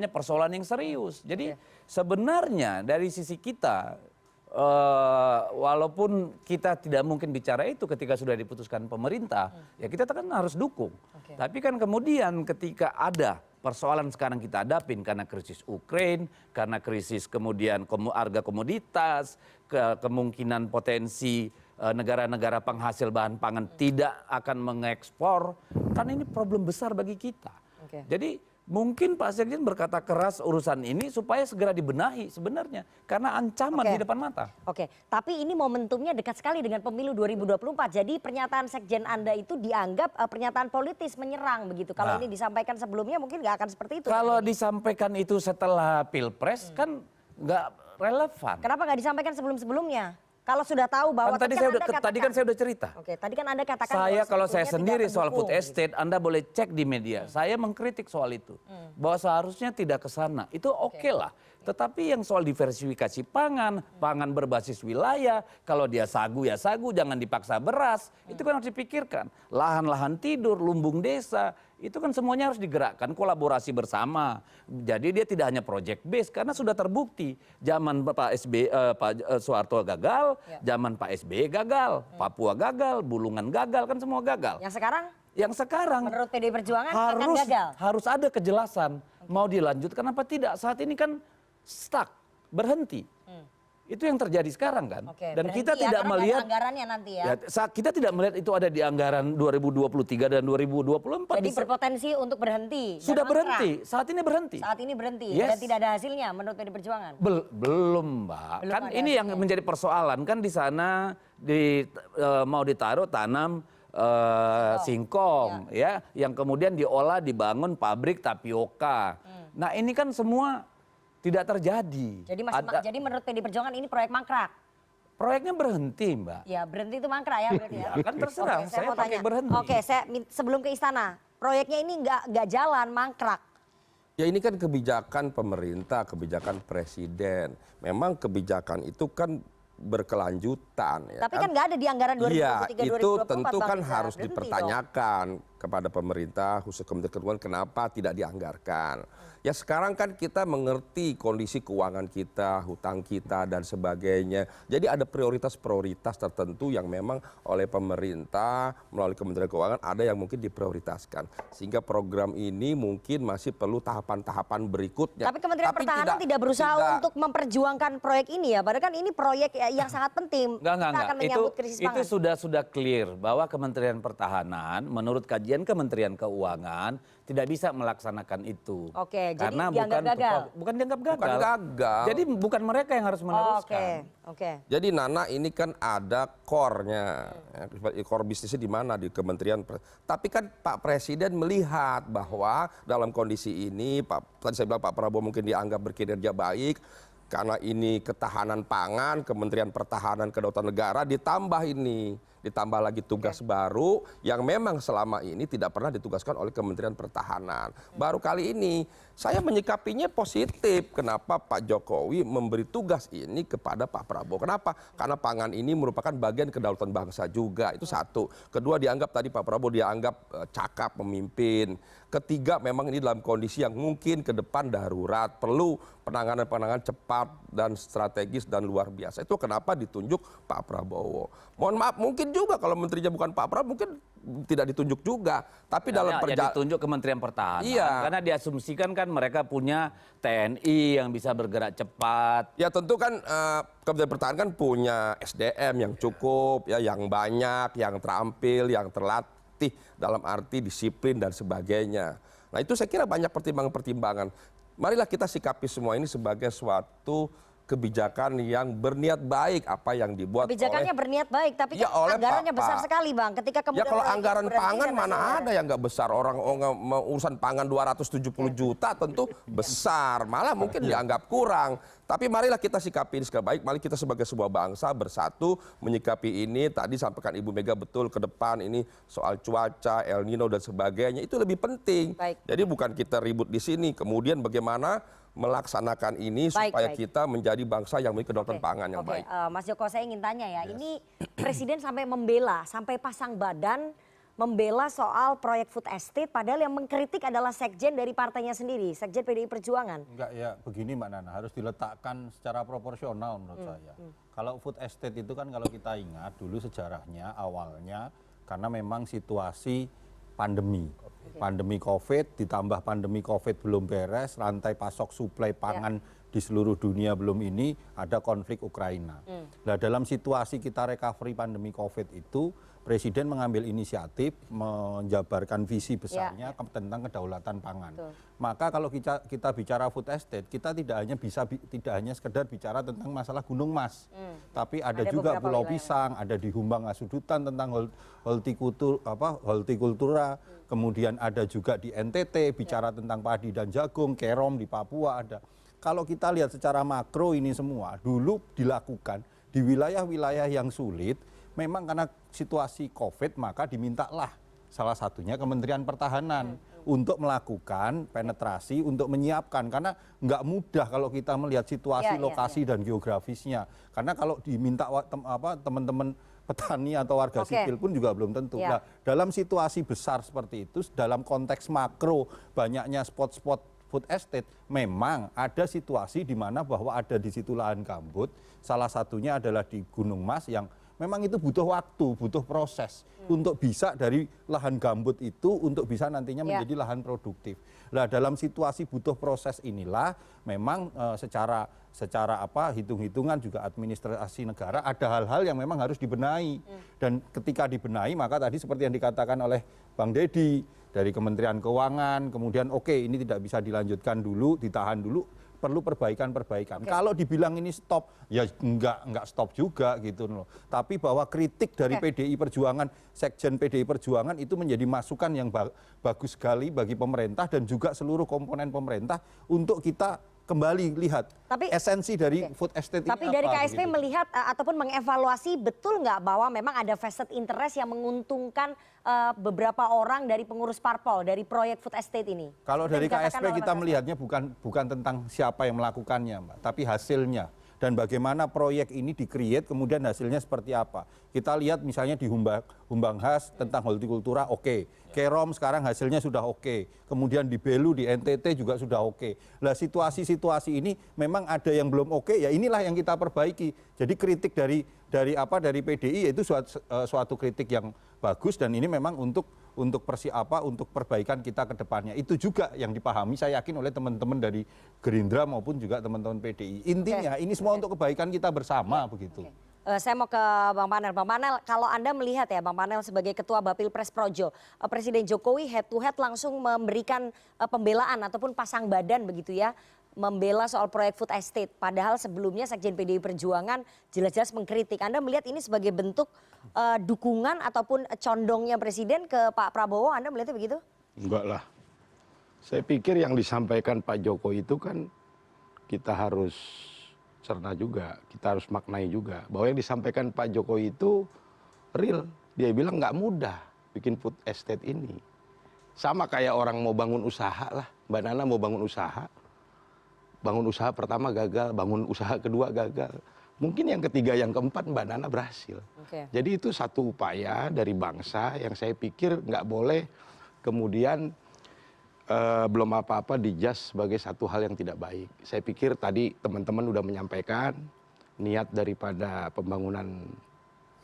Speaker 7: persoalan yang serius. Jadi sebenarnya dari sisi kita walaupun kita tidak mungkin bicara itu ketika sudah diputuskan pemerintah, ya kita kan harus dukung. Tapi kan kemudian ketika ada persoalan sekarang kita hadapin karena krisis Ukraina, karena krisis kemudian harga komoditas, kemungkinan potensi negara-negara penghasil bahan pangan tidak akan mengekspor, kan ini problem besar bagi kita. Jadi mungkin Pak Sekjen berkata keras urusan ini supaya segera dibenahi sebenarnya. Karena ancaman di depan mata.
Speaker 1: Oke, tapi ini momentumnya dekat sekali dengan pemilu 2024. Jadi pernyataan Sekjen Anda itu dianggap pernyataan politis menyerang begitu. Kalau ini disampaikan sebelumnya mungkin nggak akan seperti itu.
Speaker 7: Kalau disampaikan itu setelah Pilpres kan nggak relevan.
Speaker 1: Kenapa nggak disampaikan sebelum-sebelumnya? Kalau sudah tahu bahwa
Speaker 7: tadi kan saya udah cerita.
Speaker 1: Oke, tadi kan Anda katakan
Speaker 7: Saya kalau saya
Speaker 1: sebetulnya
Speaker 7: sendiri
Speaker 1: tidak
Speaker 7: soal food
Speaker 1: mendukung,
Speaker 7: estate, Anda boleh cek di media. Saya mengkritik soal itu. Bahwa seharusnya tidak ke sana. Itu oke lah. Tetapi yang soal diversifikasi pangan, pangan berbasis wilayah, kalau dia sagu ya sagu, jangan dipaksa beras. Itu kan harus dipikirkan. Lahan-lahan tidur, lumbung desa, itu kan semuanya harus digerakkan, kolaborasi bersama. Jadi dia tidak hanya project base, karena sudah terbukti. Zaman Pak Soeharto gagal, zaman Pak SBY gagal, Papua gagal, Bulungan gagal, kan semua gagal. Yang sekarang
Speaker 1: menurut PDI Perjuangan akan gagal.
Speaker 7: Harus ada kejelasan. Mau dilanjutkan apa tidak? Saat ini kan stuck, berhenti. Itu yang terjadi sekarang kan. Dan kita tidak melihat
Speaker 1: anggarannya nanti ya.
Speaker 7: Kita tidak melihat itu ada di anggaran 2023 dan 2024.
Speaker 1: Jadi berpotensi untuk berhenti.
Speaker 7: Sudah berhenti. Saat ini berhenti.
Speaker 1: Saat ini berhenti dan tidak ada hasilnya menurut PDI Perjuangan.
Speaker 7: Belum, Mbak. Kan ini yang menjadi persoalan kan di sana mau ditaruh tanam singkong ya, yang kemudian diolah dibangun pabrik tapioka. Nah, ini kan semua tidak terjadi.
Speaker 1: Jadi menurut PD Perjuangan ini proyek mangkrak.
Speaker 7: Proyeknya berhenti, Mbak.
Speaker 1: Ya berhenti itu mangkrak ya berarti ya.
Speaker 7: Kan terserah,
Speaker 1: Oke,
Speaker 7: saya
Speaker 1: mau
Speaker 7: pakai
Speaker 1: tanya.
Speaker 7: berhenti.
Speaker 1: Oke, sebelum ke istana, proyeknya ini nggak jalan, mangkrak.
Speaker 8: Ya ini kan kebijakan pemerintah, kebijakan presiden. Memang kebijakan itu kan berkelanjutan. Ya
Speaker 1: Tapi kan nggak ada di anggaran 2023-2024.
Speaker 8: Iya, itu tentu
Speaker 1: Bang
Speaker 8: kan
Speaker 1: Riza.
Speaker 8: harus
Speaker 1: Berhenti
Speaker 8: dipertanyakan kepada pemerintah, khusus Kementerian Keuangan, kenapa tidak dianggarkan. Ya sekarang kan kita mengerti kondisi keuangan kita, hutang kita dan sebagainya. Jadi ada prioritas-prioritas tertentu yang memang oleh pemerintah melalui Kementerian Keuangan ada yang mungkin diprioritaskan. Sehingga program ini mungkin masih perlu tahapan-tahapan berikutnya.
Speaker 1: Tapi Kementerian Pertahanan tidak berusaha untuk memperjuangkan proyek ini ya. Padahal kan ini proyek yang sangat penting. Kita akan menyambut krisis pangan.
Speaker 7: Itu sudah clear bahwa Kementerian Pertahanan menurut kajian Kementerian Keuangan tidak bisa melaksanakan itu.
Speaker 1: Oke,
Speaker 7: karena
Speaker 1: jadi dianggap gagal.
Speaker 7: Bukan dianggap gagal.
Speaker 8: Bukan gagal.
Speaker 7: Jadi bukan mereka yang harus meneruskan.
Speaker 1: Oke.
Speaker 8: Jadi Nana ini kan ada core-nya, core bisnisnya di mana di Kementerian. Tapi kan Pak Presiden melihat bahwa dalam kondisi ini, tadi saya bilang Pak Prabowo mungkin dianggap berkinerja baik, karena ini ketahanan pangan, Kementerian Pertahanan Kedaulatan Negara ditambah lagi tugas baru yang memang selama ini tidak pernah ditugaskan oleh Kementerian Pertahanan. Baru kali ini saya menyikapinya positif. Kenapa Pak Jokowi memberi tugas ini kepada Pak Prabowo? Kenapa? Karena pangan ini merupakan bagian kedaulatan bangsa juga. Itu satu. Kedua, dianggap tadi Pak Prabowo dianggap cakap memimpin. Ketiga, memang ini dalam kondisi yang mungkin ke depan darurat, perlu penanganan cepat dan strategis dan luar biasa. Itu kenapa ditunjuk Pak Prabowo. Mohon maaf, mungkin juga kalau menterinya bukan Pak Prabowo mungkin tidak ditunjuk juga. Tapi dalam perjalanan
Speaker 7: ditunjuk Kementerian Pertahanan.
Speaker 8: Iya.
Speaker 7: Karena diasumsikan kan mereka punya TNI yang bisa bergerak cepat.
Speaker 8: Ya tentu kan Kementerian Pertahanan kan punya SDM yang cukup, ya yang banyak, yang terampil, yang terlatih dalam arti disiplin dan sebagainya. Nah itu saya kira banyak pertimbangan-pertimbangan. Marilah kita sikapi semua ini sebagai suatu kebijakan yang berniat baik apa yang dibuat
Speaker 1: Kebijakannya berniat baik, tapi
Speaker 8: ya,
Speaker 1: kan anggarannya besar sekali Bang. Ketika kemudian
Speaker 8: ya kalau anggaran pangan mana ada yang nggak besar. Orang urusan pangan 270 juta tentu besar, malah mungkin dianggap kurang. Tapi marilah kita sikapi ini sekali baik, mari kita sebagai sebuah bangsa bersatu menyikapi ini. Tadi sampaikan Ibu Mega betul, ke depan ini soal cuaca, El Nino dan sebagainya itu lebih penting.
Speaker 1: Baik.
Speaker 8: Jadi bukan kita ribut di sini, kemudian bagaimana melaksanakan ini supaya kita menjadi bangsa yang memiliki kedaulatan pangan yang baik.
Speaker 1: Mas Joko, saya ingin tanya ya, ini Presiden sampai membela, sampai pasang badan membela soal proyek food estate, padahal yang mengkritik adalah sekjen dari partainya sendiri, sekjen PDI Perjuangan.
Speaker 9: Enggak ya, begini Mbak Nana, harus diletakkan secara proporsional menurut saya. Kalau food estate itu kan kalau kita ingat dulu sejarahnya awalnya karena memang situasi pandemi. Pandemi COVID, ditambah pandemi COVID belum beres, rantai pasok suplai pangan di seluruh dunia belum ini, ada konflik Ukraina. Nah dalam situasi kita recovery pandemi COVID itu, Presiden mengambil inisiatif menjabarkan visi besarnya tentang kedaulatan pangan. Maka kalau kita bicara food estate, kita tidak hanya sekedar bicara tentang masalah Gunung Mas, tapi ada juga Pulau Pisang, ada di Humbang Asudutan tentang hortikultura, kemudian ada juga di NTT bicara tentang padi dan jagung, Kerom di Papua ada. Kalau kita lihat secara makro ini semua dulu dilakukan di wilayah-wilayah yang sulit. Memang karena situasi COVID maka dimintalah salah satunya Kementerian Pertahanan untuk melakukan penetrasi, untuk menyiapkan. Karena nggak mudah kalau kita melihat situasi lokasi dan geografisnya. Karena kalau diminta teman-teman petani atau warga sipil pun juga belum tentu. Nah, dalam situasi besar seperti itu, dalam konteks makro banyaknya spot-spot food estate, memang ada situasi di mana bahwa ada di situ lahan gambut. Salah satunya adalah di Gunung Mas yang memang itu butuh waktu, butuh proses untuk bisa dari lahan gambut itu untuk bisa nantinya menjadi lahan produktif. Nah, dalam situasi butuh proses inilah memang secara hitung-hitungan juga administrasi negara ada hal-hal yang memang harus dibenahi. Dan ketika dibenahi maka tadi seperti yang dikatakan oleh Bang Deddy dari Kementerian Keuangan, kemudian ini tidak bisa dilanjutkan dulu, ditahan dulu, perlu perbaikan-perbaikan. Kalau dibilang ini stop, ya enggak stop juga gitu loh. Tapi bahwa kritik dari PDI Perjuangan, Sekjen PDI Perjuangan itu menjadi masukan yang bagus sekali bagi pemerintah dan juga seluruh komponen pemerintah untuk kita kembali lihat esensi dari food estate ini
Speaker 1: Tapi dari
Speaker 9: apa,
Speaker 1: KSP
Speaker 9: begitu.
Speaker 1: melihat ataupun mengevaluasi betul nggak bahwa memang ada vested interest yang menguntungkan beberapa orang dari pengurus parpol dari proyek food estate ini?
Speaker 9: Kalau
Speaker 1: Itu
Speaker 9: dari
Speaker 1: dikatakan
Speaker 9: KSP
Speaker 1: oleh
Speaker 9: kita
Speaker 1: Mas Hasto.
Speaker 9: melihatnya bukan tentang siapa yang melakukannya, Mbak, tapi hasilnya dan bagaimana proyek ini di-create kemudian hasilnya seperti apa. Kita lihat misalnya di Humbang Has tentang hortikultura oke. Kerom sekarang hasilnya sudah oke. Kemudian di Belu di NTT juga sudah oke. Nah, situasi-situasi ini memang ada yang belum oke, ya inilah yang kita perbaiki. Jadi kritik dari PDI itu suatu kritik yang bagus dan ini memang untuk perbaikan kita ke depannya. Itu juga yang dipahami saya yakin oleh teman-teman dari Gerindra maupun juga teman-teman PDI. Intinya ini semua untuk kebaikan kita bersama begitu.
Speaker 1: Saya mau ke Bang Panel. Bang Panel, kalau Anda melihat ya Bang Panel sebagai Ketua Bapilpres Projo, Presiden Jokowi head to head langsung memberikan pembelaan ataupun pasang badan begitu ya, membela soal proyek food estate. Padahal sebelumnya Sekjen PDI Perjuangan jelas-jelas mengkritik. Anda melihat ini sebagai bentuk dukungan ataupun condongnya Presiden ke Pak Prabowo, Anda melihatnya begitu?
Speaker 10: Enggak lah. Saya pikir yang disampaikan Pak Jokowi itu kan kita harus cerna juga, kita harus maknai juga. Bahwa yang disampaikan Pak Jokowi itu real. Dia bilang nggak mudah bikin food estate ini. Sama kayak orang mau bangun usaha lah. Mbak Nana mau bangun usaha. Bangun usaha pertama gagal, bangun usaha kedua gagal. Mungkin yang ketiga, yang keempat Mbak Nana berhasil. Jadi itu satu upaya dari bangsa yang saya pikir nggak boleh kemudian belum apa-apa dijudge sebagai satu hal yang tidak baik. Saya pikir tadi teman-teman sudah menyampaikan niat daripada pembangunan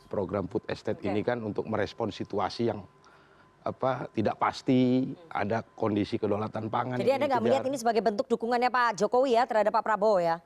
Speaker 10: program food estate ini kan untuk merespon situasi yang tidak pasti, ada kondisi kedaulatan pangan.
Speaker 1: Jadi Anda nggak melihat ini sebagai bentuk dukungannya Pak Jokowi ya terhadap Pak Prabowo ya?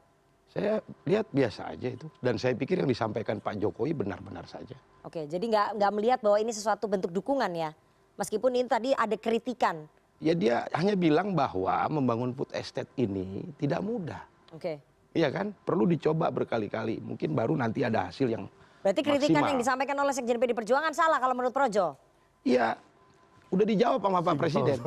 Speaker 10: Saya lihat biasa aja itu. Dan saya pikir yang disampaikan Pak Jokowi benar-benar saja.
Speaker 1: Oke, jadi nggak melihat bahwa ini sesuatu bentuk dukungan ya? Meskipun ini tadi ada kritikan.
Speaker 10: Ya dia hanya bilang bahwa membangun food estate ini tidak mudah.
Speaker 1: Oke.
Speaker 10: Iya kan? Perlu dicoba berkali-kali. Mungkin baru nanti ada hasil yang
Speaker 1: Berarti kritikan
Speaker 10: maksimal.
Speaker 1: yang disampaikan oleh Sekjen PDI Perjuangan salah kalau menurut Projo?
Speaker 10: Iya, udah dijawab sama Pak Presiden.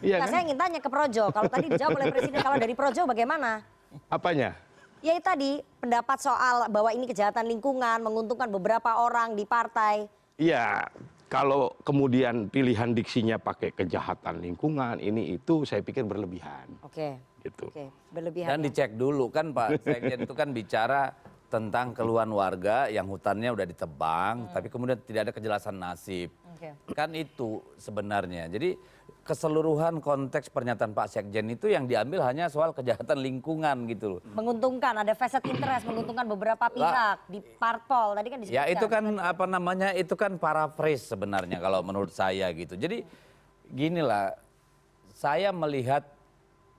Speaker 10: Iya
Speaker 1: Nah,
Speaker 10: kan?
Speaker 1: saya ingin tanya ke Projo, kalau tadi dijawab oleh Presiden, kalau dari Projo bagaimana?
Speaker 10: Apanya?
Speaker 1: Ya itu tadi pendapat soal bahwa ini kejahatan lingkungan, menguntungkan beberapa orang di partai.
Speaker 10: Iya, kalau kemudian pilihan diksinya pakai kejahatan lingkungan, ini itu saya pikir berlebihan.
Speaker 1: Oke.
Speaker 10: Gitu.
Speaker 1: Oke, berlebihan.
Speaker 7: Dan dicek dulu kan Pak Sekjen itu kan bicara tentang keluhan warga yang hutannya udah ditebang, tapi kemudian tidak ada kejelasan nasib. Kan itu sebenarnya. Jadi keseluruhan konteks pernyataan Pak Sekjen itu yang diambil hanya soal kejahatan lingkungan gitu loh.
Speaker 1: Menguntungkan, ada vested interest, menguntungkan beberapa pihak di parpol. Tadi kan disebutkan.
Speaker 7: Ya itu kan apa namanya, itu kan paraphrase sebenarnya kalau menurut saya gitu. Jadi ginilah, saya melihat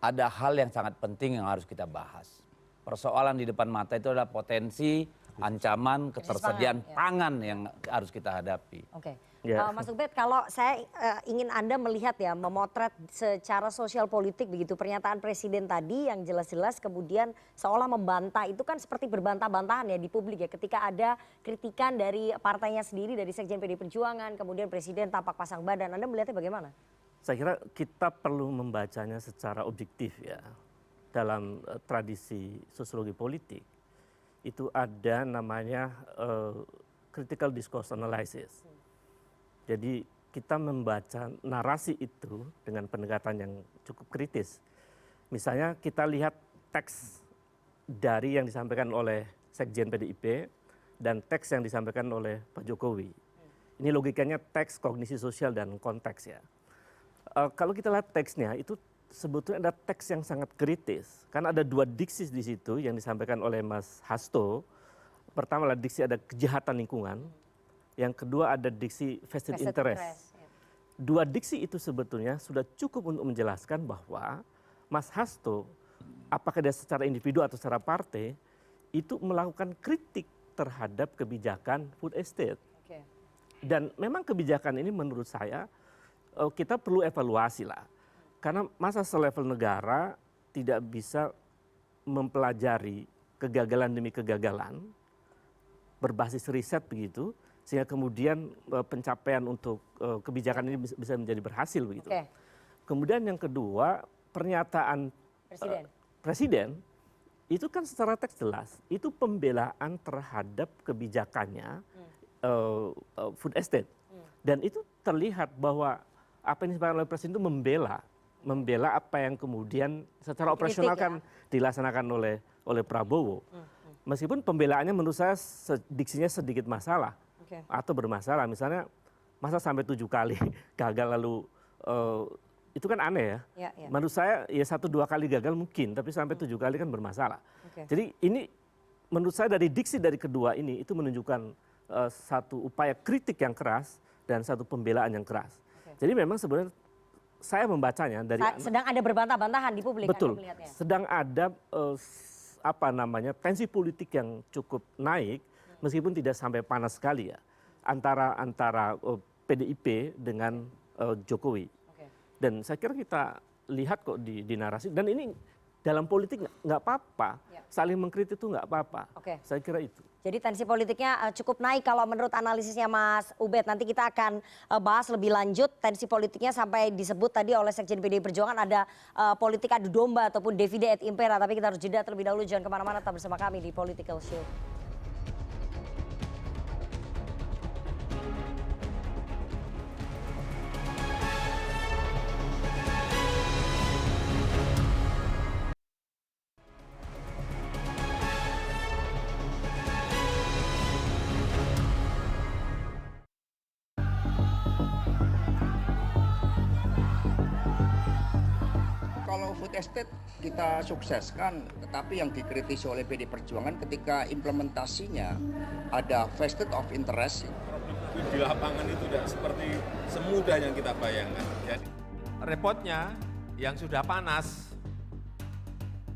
Speaker 7: ada hal yang sangat penting yang harus kita bahas. Persoalan di depan mata itu adalah potensi, ancaman, ketersediaan pangan yang harus kita hadapi.
Speaker 1: Oke. Mas Ubed, kalau saya ingin Anda melihat ya, memotret secara sosial politik begitu pernyataan Presiden tadi yang jelas-jelas kemudian seolah membantah, itu kan seperti berbantah-bantahan ya di publik ya, ketika ada kritikan dari partainya sendiri, dari Sekjen PDI Perjuangan, kemudian Presiden tampak pasang badan. Anda melihatnya bagaimana?
Speaker 11: Saya kira kita perlu membacanya secara objektif ya. Dalam tradisi sosiologi politik itu ada namanya critical discourse analysis. Jadi kita membaca narasi itu dengan pendekatan yang cukup kritis. Misalnya kita lihat teks dari yang disampaikan oleh Sekjen PDIP dan teks yang disampaikan oleh Pak Jokowi. Ini logikanya teks, kognisi sosial, dan konteks ya. Kalau kita lihat teksnya itu sebetulnya ada teks yang sangat kritis. Karena ada dua diksi di situ yang disampaikan oleh Mas Hasto. Pertama adalah diksi ada kejahatan lingkungan. Yang kedua ada diksi vested interest. Dua diksi itu sebetulnya sudah cukup untuk menjelaskan bahwa Mas Hasto, apakah dia secara individu atau secara partai, itu melakukan kritik terhadap kebijakan food estate. Dan memang kebijakan ini menurut saya kita perlu evaluasi lah. Karena masa selevel negara tidak bisa mempelajari kegagalan demi kegagalan, berbasis riset begitu, sehingga kemudian pencapaian untuk kebijakan ini bisa menjadi berhasil begitu. Kemudian yang kedua, pernyataan presiden itu kan secara teks jelas itu pembelaan terhadap kebijakannya food estate. Dan itu terlihat bahwa apa yang disampaikan oleh presiden itu membela apa yang kemudian secara operasional kan dilaksanakan oleh Prabowo. Meskipun pembelaannya menurut saya diksinya sedikit masalah atau bermasalah. Misalnya masa sampai 7 kali gagal lalu itu kan aneh ya. Menurut saya ya 1-2 kali gagal mungkin, tapi sampai 7 kali kan bermasalah. Jadi ini menurut saya dari diksi dari kedua ini itu menunjukkan satu upaya kritik yang keras dan satu pembelaan yang keras. Jadi memang sebenarnya saya membacanya dari
Speaker 1: sedang ada berbantah-bantahan di publik.
Speaker 11: Betul. Sedang ada tensi politik yang cukup naik meskipun tidak sampai panas sekali ya antara PDIP dengan Jokowi. Dan saya kira kita lihat kok di narasi dan ini dalam politik nggak apa-apa, saling mengkritik itu nggak apa-apa. Saya kira itu.
Speaker 1: Jadi tensi politiknya cukup naik kalau menurut analisisnya Mas Ubed. Nanti kita akan bahas lebih lanjut tensi politiknya sampai disebut tadi oleh Sekjen PDI Perjuangan ada politik adu domba ataupun divide et impera. Tapi kita harus jeda terlebih dahulu, jangan kemana-mana, tetap bersama kami di Political Show.
Speaker 4: Kalau food estate kita sukseskan, tetapi yang dikritisi oleh PD Perjuangan ketika implementasinya ada vested of interest.
Speaker 5: Problem di lapangan itu tidak seperti semudah yang kita bayangkan. Jadi
Speaker 6: Repotnya yang sudah panas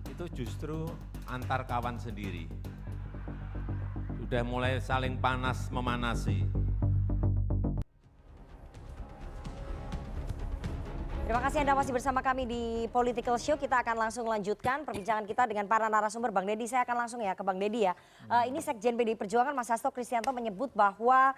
Speaker 6: itu justru antar kawan sendiri. Sudah mulai saling panas memanasi.
Speaker 1: Terima kasih Anda masih bersama kami di Political Show. Kita akan langsung lanjutkan perbincangan kita dengan para narasumber. Bang Deddy, saya akan langsung ya ke Bang Deddy ya. Ini Sekjen PDI Perjuangan Mas Hasto Kristianto menyebut bahwa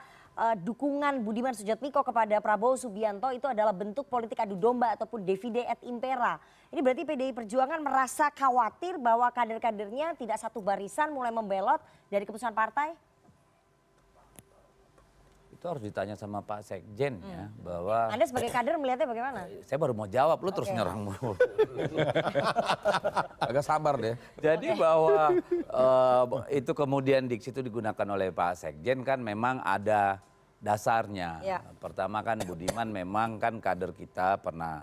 Speaker 1: dukungan Budiman Sujatmiko kepada Prabowo Subianto itu adalah bentuk politik adu domba ataupun divide et impera. Ini berarti PDI Perjuangan merasa khawatir bahwa kader-kadernya tidak satu barisan mulai membelot dari keputusan partai?
Speaker 7: Itu harus ditanya sama Pak Sekjen ya, bahwa
Speaker 1: Anda sebagai kader melihatnya bagaimana?
Speaker 7: saya baru mau jawab, lu terus nyerang mulu.
Speaker 8: Agak sabar deh.
Speaker 7: Jadi bahwa itu kemudian diksi itu digunakan oleh Pak Sekjen kan memang ada dasarnya. Pertama kan Budiman memang kan kader kita, pernah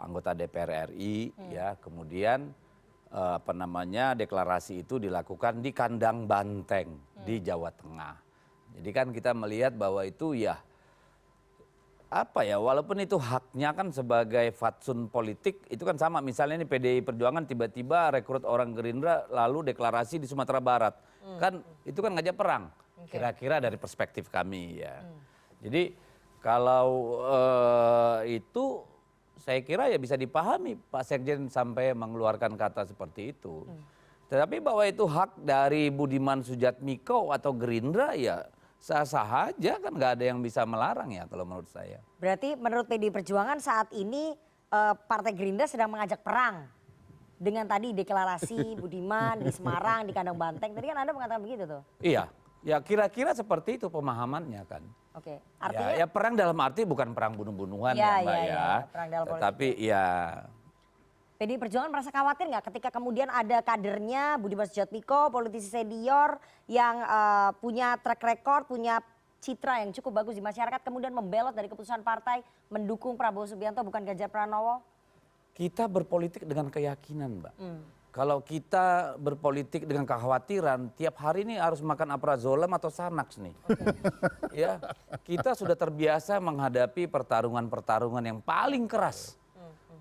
Speaker 7: anggota DPR RI ya, kemudian deklarasi itu dilakukan di kandang banteng di Jawa Tengah. Jadi kan kita melihat bahwa itu ya walaupun itu haknya kan sebagai fatsun politik, itu kan sama misalnya ini PDI Perjuangan tiba-tiba rekrut orang Gerindra lalu deklarasi di Sumatera Barat. Kan itu kan ngajak perang. Kira-kira dari perspektif kami ya. Jadi kalau itu saya kira ya bisa dipahami Pak Sekjen sampai mengeluarkan kata seperti itu. Tetapi bahwa itu hak dari Budiman Sujatmiko atau Gerindra ya sah-sah aja, kan nggak ada yang bisa melarang ya kalau menurut saya.
Speaker 1: Berarti menurut PDI Perjuangan saat ini Partai Gerindra sedang mengajak perang dengan tadi deklarasi Budiman di Semarang di kandang banteng. Tadi kan Anda mengatakan begitu tuh.
Speaker 7: Iya, ya kira-kira seperti itu pemahamannya kan.
Speaker 1: Oke, artinya
Speaker 7: ya perang dalam arti bukan perang bunuh-bunuhan ya Mbak ya.
Speaker 1: Perang dalam politik.
Speaker 7: Tapi ya
Speaker 1: PDI Perjuangan merasa khawatir nggak ketika kemudian ada kadernya Budiman Sujatmiko, politisi senior yang punya track record, punya citra yang cukup bagus di masyarakat, kemudian membelot dari keputusan partai mendukung Prabowo Subianto bukan Ganjar Pranowo?
Speaker 7: Kita berpolitik dengan keyakinan Mbak. Kalau kita berpolitik dengan kekhawatiran, tiap hari ini harus makan Aprazolam atau Xanax nih. Ya, kita sudah terbiasa menghadapi pertarungan-pertarungan yang paling keras.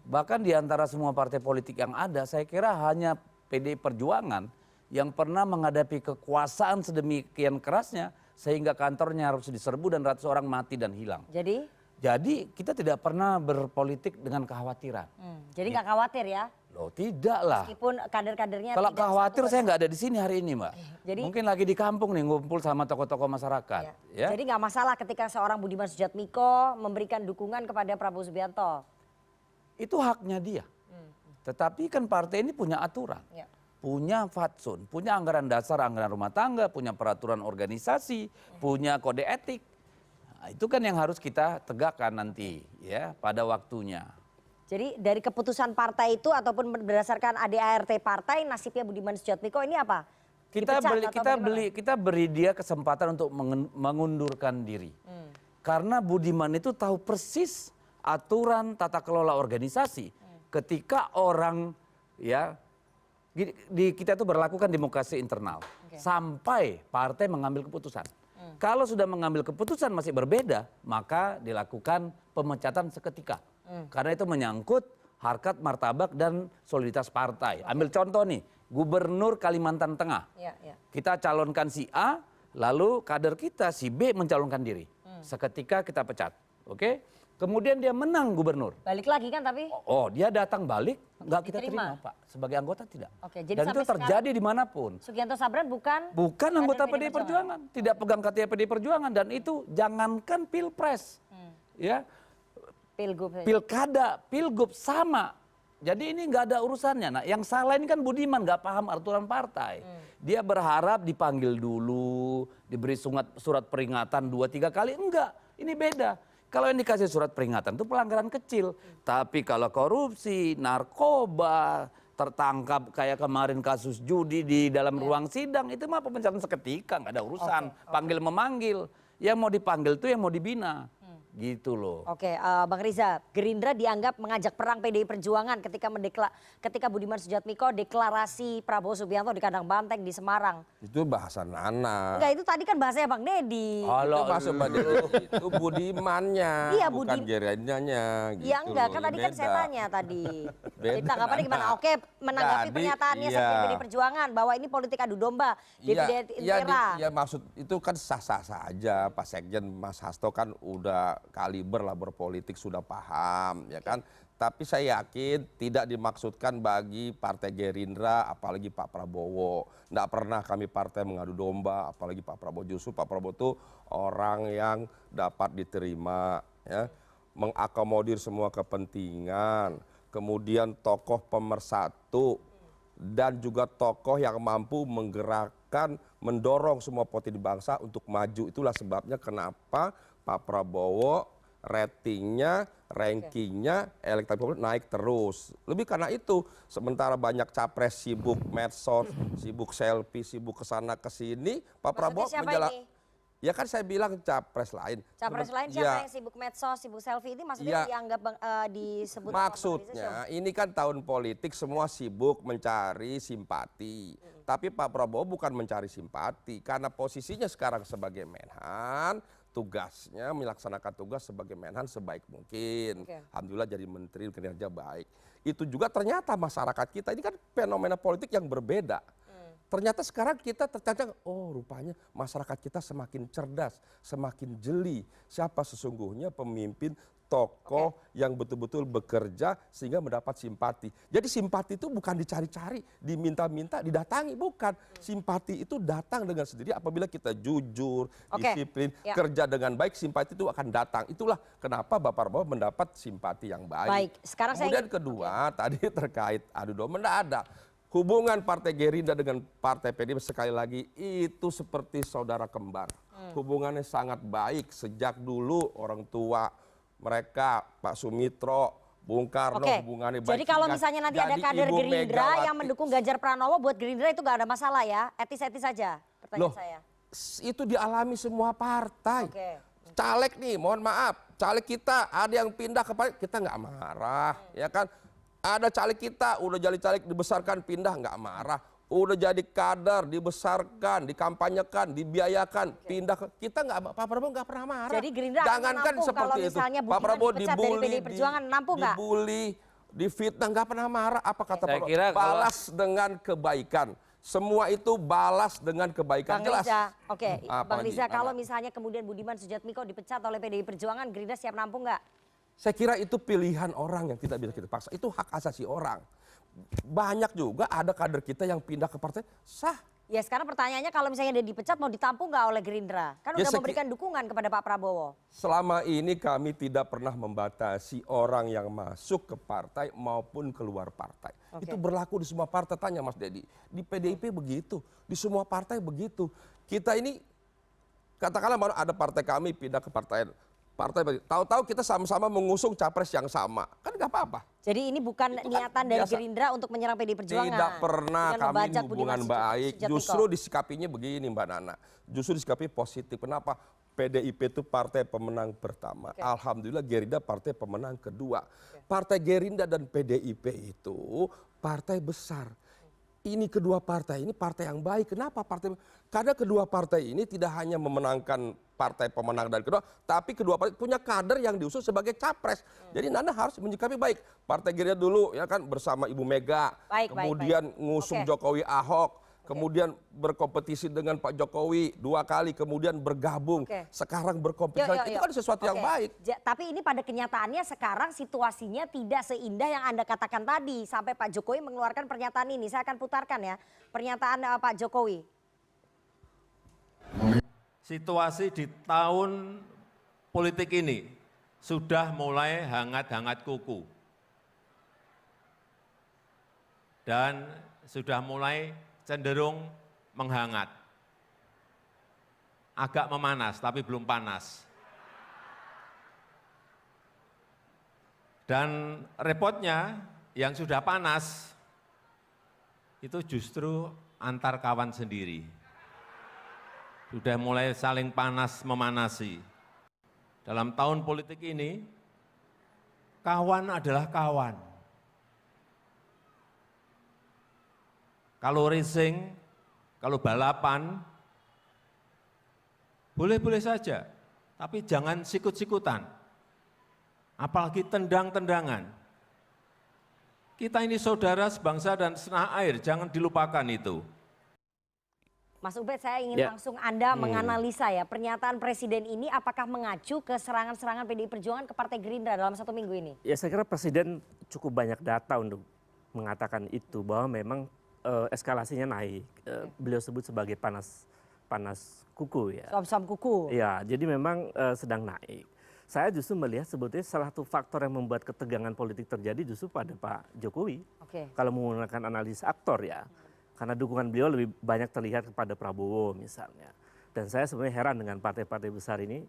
Speaker 7: Bahkan di antara semua partai politik yang ada, saya kira hanya PDI Perjuangan yang pernah menghadapi kekuasaan sedemikian kerasnya sehingga kantornya harus diserbu dan ratus orang mati dan hilang. Jadi kita tidak pernah berpolitik dengan kekhawatiran.
Speaker 1: Jadi nggak khawatir ya?
Speaker 7: Loh tidak lah.
Speaker 1: Meskipun kader-kadernya
Speaker 7: kalau khawatir saya nggak ada di sini hari ini Mbak.
Speaker 1: Jadi,
Speaker 7: mungkin lagi di kampung nih ngumpul sama tokoh-tokoh masyarakat. Ya.
Speaker 1: Jadi nggak masalah ketika seorang Budiman Sujatmiko memberikan dukungan kepada Prabowo Subianto?
Speaker 7: Itu haknya dia. Tetapi kan partai ini punya aturan. Punya fatsun, punya anggaran dasar, anggaran rumah tangga, punya peraturan organisasi, punya kode etik. Nah, itu kan yang harus kita tegakkan nanti ya pada waktunya.
Speaker 1: Jadi dari keputusan partai itu ataupun berdasarkan ADART partai, nasibnya Budiman Sujatmiko ini apa?
Speaker 7: Kita beri dia kesempatan untuk mengundurkan diri. Karena Budiman itu tahu persis aturan tata kelola organisasi. Ketika orang ya kita itu berlakukan demokrasi internal sampai partai mengambil keputusan. Kalau sudah mengambil keputusan masih berbeda, maka dilakukan pemecatan seketika. Karena itu menyangkut harkat, martabak, dan soliditas partai. Ambil contoh nih, Gubernur Kalimantan Tengah. Kita calonkan si A, lalu kader kita si B mencalonkan diri. Seketika kita pecat. Oke? Kemudian dia menang gubernur.
Speaker 1: Balik lagi kan tapi?
Speaker 7: Oh, dia datang balik, nggak kita terima Pak. Sebagai anggota tidak.
Speaker 1: Oke, jadi
Speaker 7: dan itu terjadi dimanapun.
Speaker 1: Sugianto Sabran bukan
Speaker 7: anggota PDI Perjuangan. Tidak pegang KTA PDI Perjuangan. Dan itu jangankan pilpres. Ya, pilkada, pilgub sama. Jadi ini nggak ada urusannya. Nah, yang salah ini kan Budiman nggak paham aturan partai. Dia berharap dipanggil dulu, diberi surat peringatan 2-3 kali. Enggak, ini beda. Kalau yang dikasih surat peringatan itu pelanggaran kecil. Tapi kalau korupsi, narkoba, tertangkap kayak kemarin kasus judi di dalam ruang sidang, itu mah pemecatan seketika, nggak ada urusan. Panggil memanggil. Yang mau dipanggil itu yang mau dibina. Gitu loh.
Speaker 1: Oke, Bang Riza, Gerindra dianggap mengajak perang PDI Perjuangan ketika Budiman Sujatmiko deklarasi Prabowo Subianto di kandang banteng di Semarang.
Speaker 8: Itu bahasa Nana.
Speaker 1: Enggak, itu tadi kan bahasanya Bang Deddy.
Speaker 8: Itu bahasa Mbak Deddy, itu Budimannya,
Speaker 1: iya,
Speaker 8: bukan Gerindranya. Gitu
Speaker 1: iya enggak, kan tadi kan saya tanya tadi. Jadi tanggapannya gimana? Oke, menanggapi pernyataannya Sekjen PDI Perjuangan bahwa ini politik adu domba.
Speaker 8: Iya, maksud itu kan sah-sah saja. Pak Sekjen Mas Hasto kan udah kaliber lah berpolitik, sudah paham ya kan. Tapi saya yakin tidak dimaksudkan bagi Partai Gerindra, apalagi Pak Prabowo. Nggak pernah kami partai mengadu domba, apalagi Pak Prabowo. Justru Pak Prabowo itu orang yang dapat diterima, ya, mengakomodir semua kepentingan. Kemudian tokoh pemersatu dan juga tokoh yang mampu menggerakkan, mendorong semua potensi bangsa untuk maju. Itulah sebabnya kenapa Pak Prabowo ratingnya, rankingnya, elektabilitas naik terus. Lebih karena itu, sementara banyak capres sibuk medsos, sibuk selfie, sibuk kesana kesini, Pak Prabowo menjelaskan. Ya kan saya bilang capres lain.
Speaker 1: Capres lain siapa yang sibuk medsos, sibuk selfie ini maksudnya dianggap disebut.
Speaker 8: Maksudnya ini kan tahun politik, semua sibuk mencari simpati. Tapi Pak Prabowo bukan mencari simpati karena posisinya sekarang sebagai Menhan. Tugasnya melaksanakan tugas sebagai Menhan sebaik mungkin. Alhamdulillah jadi menteri kinerja baik. Itu juga ternyata masyarakat kita ini kan fenomena politik yang berbeda. Ternyata sekarang kita tercatat, oh rupanya masyarakat kita semakin cerdas, semakin jeli. Siapa sesungguhnya pemimpin tokoh yang betul-betul bekerja sehingga mendapat simpati. Jadi simpati itu bukan dicari-cari, diminta-minta, didatangi, bukan. Simpati itu datang dengan sendiri apabila kita jujur, disiplin, kerja dengan baik, simpati itu akan datang. Itulah kenapa Bapak Prabowo mendapat simpati yang baik.
Speaker 1: Sekarang
Speaker 8: kemudian kedua, tadi terkait adu domba, tidak ada. Hubungan Partai Gerindra dengan Partai PDI sekali lagi itu seperti saudara kembar. Hubungannya sangat baik sejak dulu orang tua mereka, Pak Sumitro, Bung Karno, hubungannya baik.
Speaker 1: Jadi kalau misalnya nanti ada kader Gerindra yang mendukung Ganjar Pranowo, buat Gerindra itu nggak ada masalah ya? Etis-etis saja pertanyaan saya.
Speaker 8: Itu dialami semua partai. Caleg nih, mohon maaf, caleg kita ada yang pindah ke partai, kita nggak marah, ya kan? Ada caleg kita, udah jadi caleg dibesarkan pindah, nggak marah. Udah jadi kader, dibesarkan, dikampanyekan, dibiayakan, pindah ke kita nggak, Pak Prabowo nggak pernah marah.
Speaker 1: Jadi Gerindra
Speaker 8: jangankan
Speaker 1: akan
Speaker 8: seperti
Speaker 1: kalau
Speaker 8: itu.
Speaker 1: misalnya
Speaker 8: Pak Prabowo dibully,
Speaker 1: dibully,
Speaker 8: difitnah, nggak pernah marah. Apa kata Pak
Speaker 7: Prabowo?
Speaker 8: Balas dengan kebaikan. Semua itu balas dengan kebaikan.
Speaker 1: Bang
Speaker 8: jelas.
Speaker 1: Riza, Bang Riza, kalau misalnya kemudian Budiman Sujatmiko dipecat oleh PDI Perjuangan, Gerindra siap nampung nggak?
Speaker 8: Saya kira itu pilihan orang yang tidak bisa kita paksa. Itu hak asasi orang. Banyak juga ada kader kita yang pindah ke partai, sah.
Speaker 1: Ya sekarang pertanyaannya kalau misalnya dia dipecat mau ditampung nggak oleh Gerindra? Kan udah memberikan dukungan kepada Pak Prabowo.
Speaker 8: Selama ini kami tidak pernah membatasi orang yang masuk ke partai maupun keluar partai. Itu berlaku di semua partai, tanya Mas Dedi. Di PDIP begitu, di semua partai begitu. Kita ini, katakanlah baru ada partai kami pindah ke partai tahu-tahu kita sama-sama mengusung capres yang sama, kan nggak apa-apa.
Speaker 1: Jadi ini bukan niatan dari Gerindra untuk menyerang PDI Perjuangan.
Speaker 8: Tidak pernah kami
Speaker 1: membajak
Speaker 8: hubungan baik. Justru disikapinya begini Mbak Nana. Justru disikapi positif. Kenapa? PDIP itu partai pemenang pertama. Alhamdulillah Gerindra partai pemenang kedua. Partai Gerindra dan PDIP itu partai besar. Ini kedua partai ini partai yang baik. Kenapa partai? Karena kedua partai ini tidak hanya memenangkan partai pemenang dan kedua, tapi kedua partai punya kader yang diusung sebagai capres. Jadi Nana harus menyikapi baik. Partai Gerindra dulu ya kan bersama Ibu Mega, kemudian ngusung Jokowi Ahok, kemudian berkompetisi dengan Pak Jokowi 2 kali, kemudian bergabung, sekarang berkompetisi. Itu kan sesuatu yang baik.
Speaker 1: Tapi ini pada kenyataannya sekarang situasinya tidak seindah yang Anda katakan tadi. Sampai Pak Jokowi mengeluarkan pernyataan ini. Saya akan putarkan ya pernyataan Pak Jokowi.
Speaker 6: Situasi di tahun politik ini sudah mulai hangat-hangat kuku. Dan sudah mulai cenderung menghangat. Agak memanas tapi belum panas. Dan repotnya yang sudah panas itu justru antar kawan sendiri. Sudah mulai saling panas memanasi. Dalam tahun politik ini, kawan adalah kawan. Kalau racing, kalau balapan, boleh-boleh saja, tapi jangan sikut-sikutan. Apalagi tendang-tendangan. Kita ini saudara sebangsa dan setanah air, jangan dilupakan itu.
Speaker 1: Mas Ubed, saya ingin langsung Anda menganalisa ya pernyataan Presiden ini apakah mengacu ke serangan-serangan PDI Perjuangan ke Partai Gerindra dalam 1 minggu ini? Ya
Speaker 11: saya kira Presiden cukup banyak data untuk mengatakan itu bahwa memang eskalasinya naik. Beliau sebut sebagai panas kuku ya.
Speaker 1: Suam-suam kuku.
Speaker 11: Ya, jadi memang sedang naik. Saya justru melihat sebetulnya salah satu faktor yang membuat ketegangan politik terjadi justru pada Pak Jokowi. Kalau menggunakan analisis aktor ya. Karena dukungan beliau lebih banyak terlihat kepada Prabowo misalnya. Dan saya sebenarnya heran dengan partai-partai besar ini,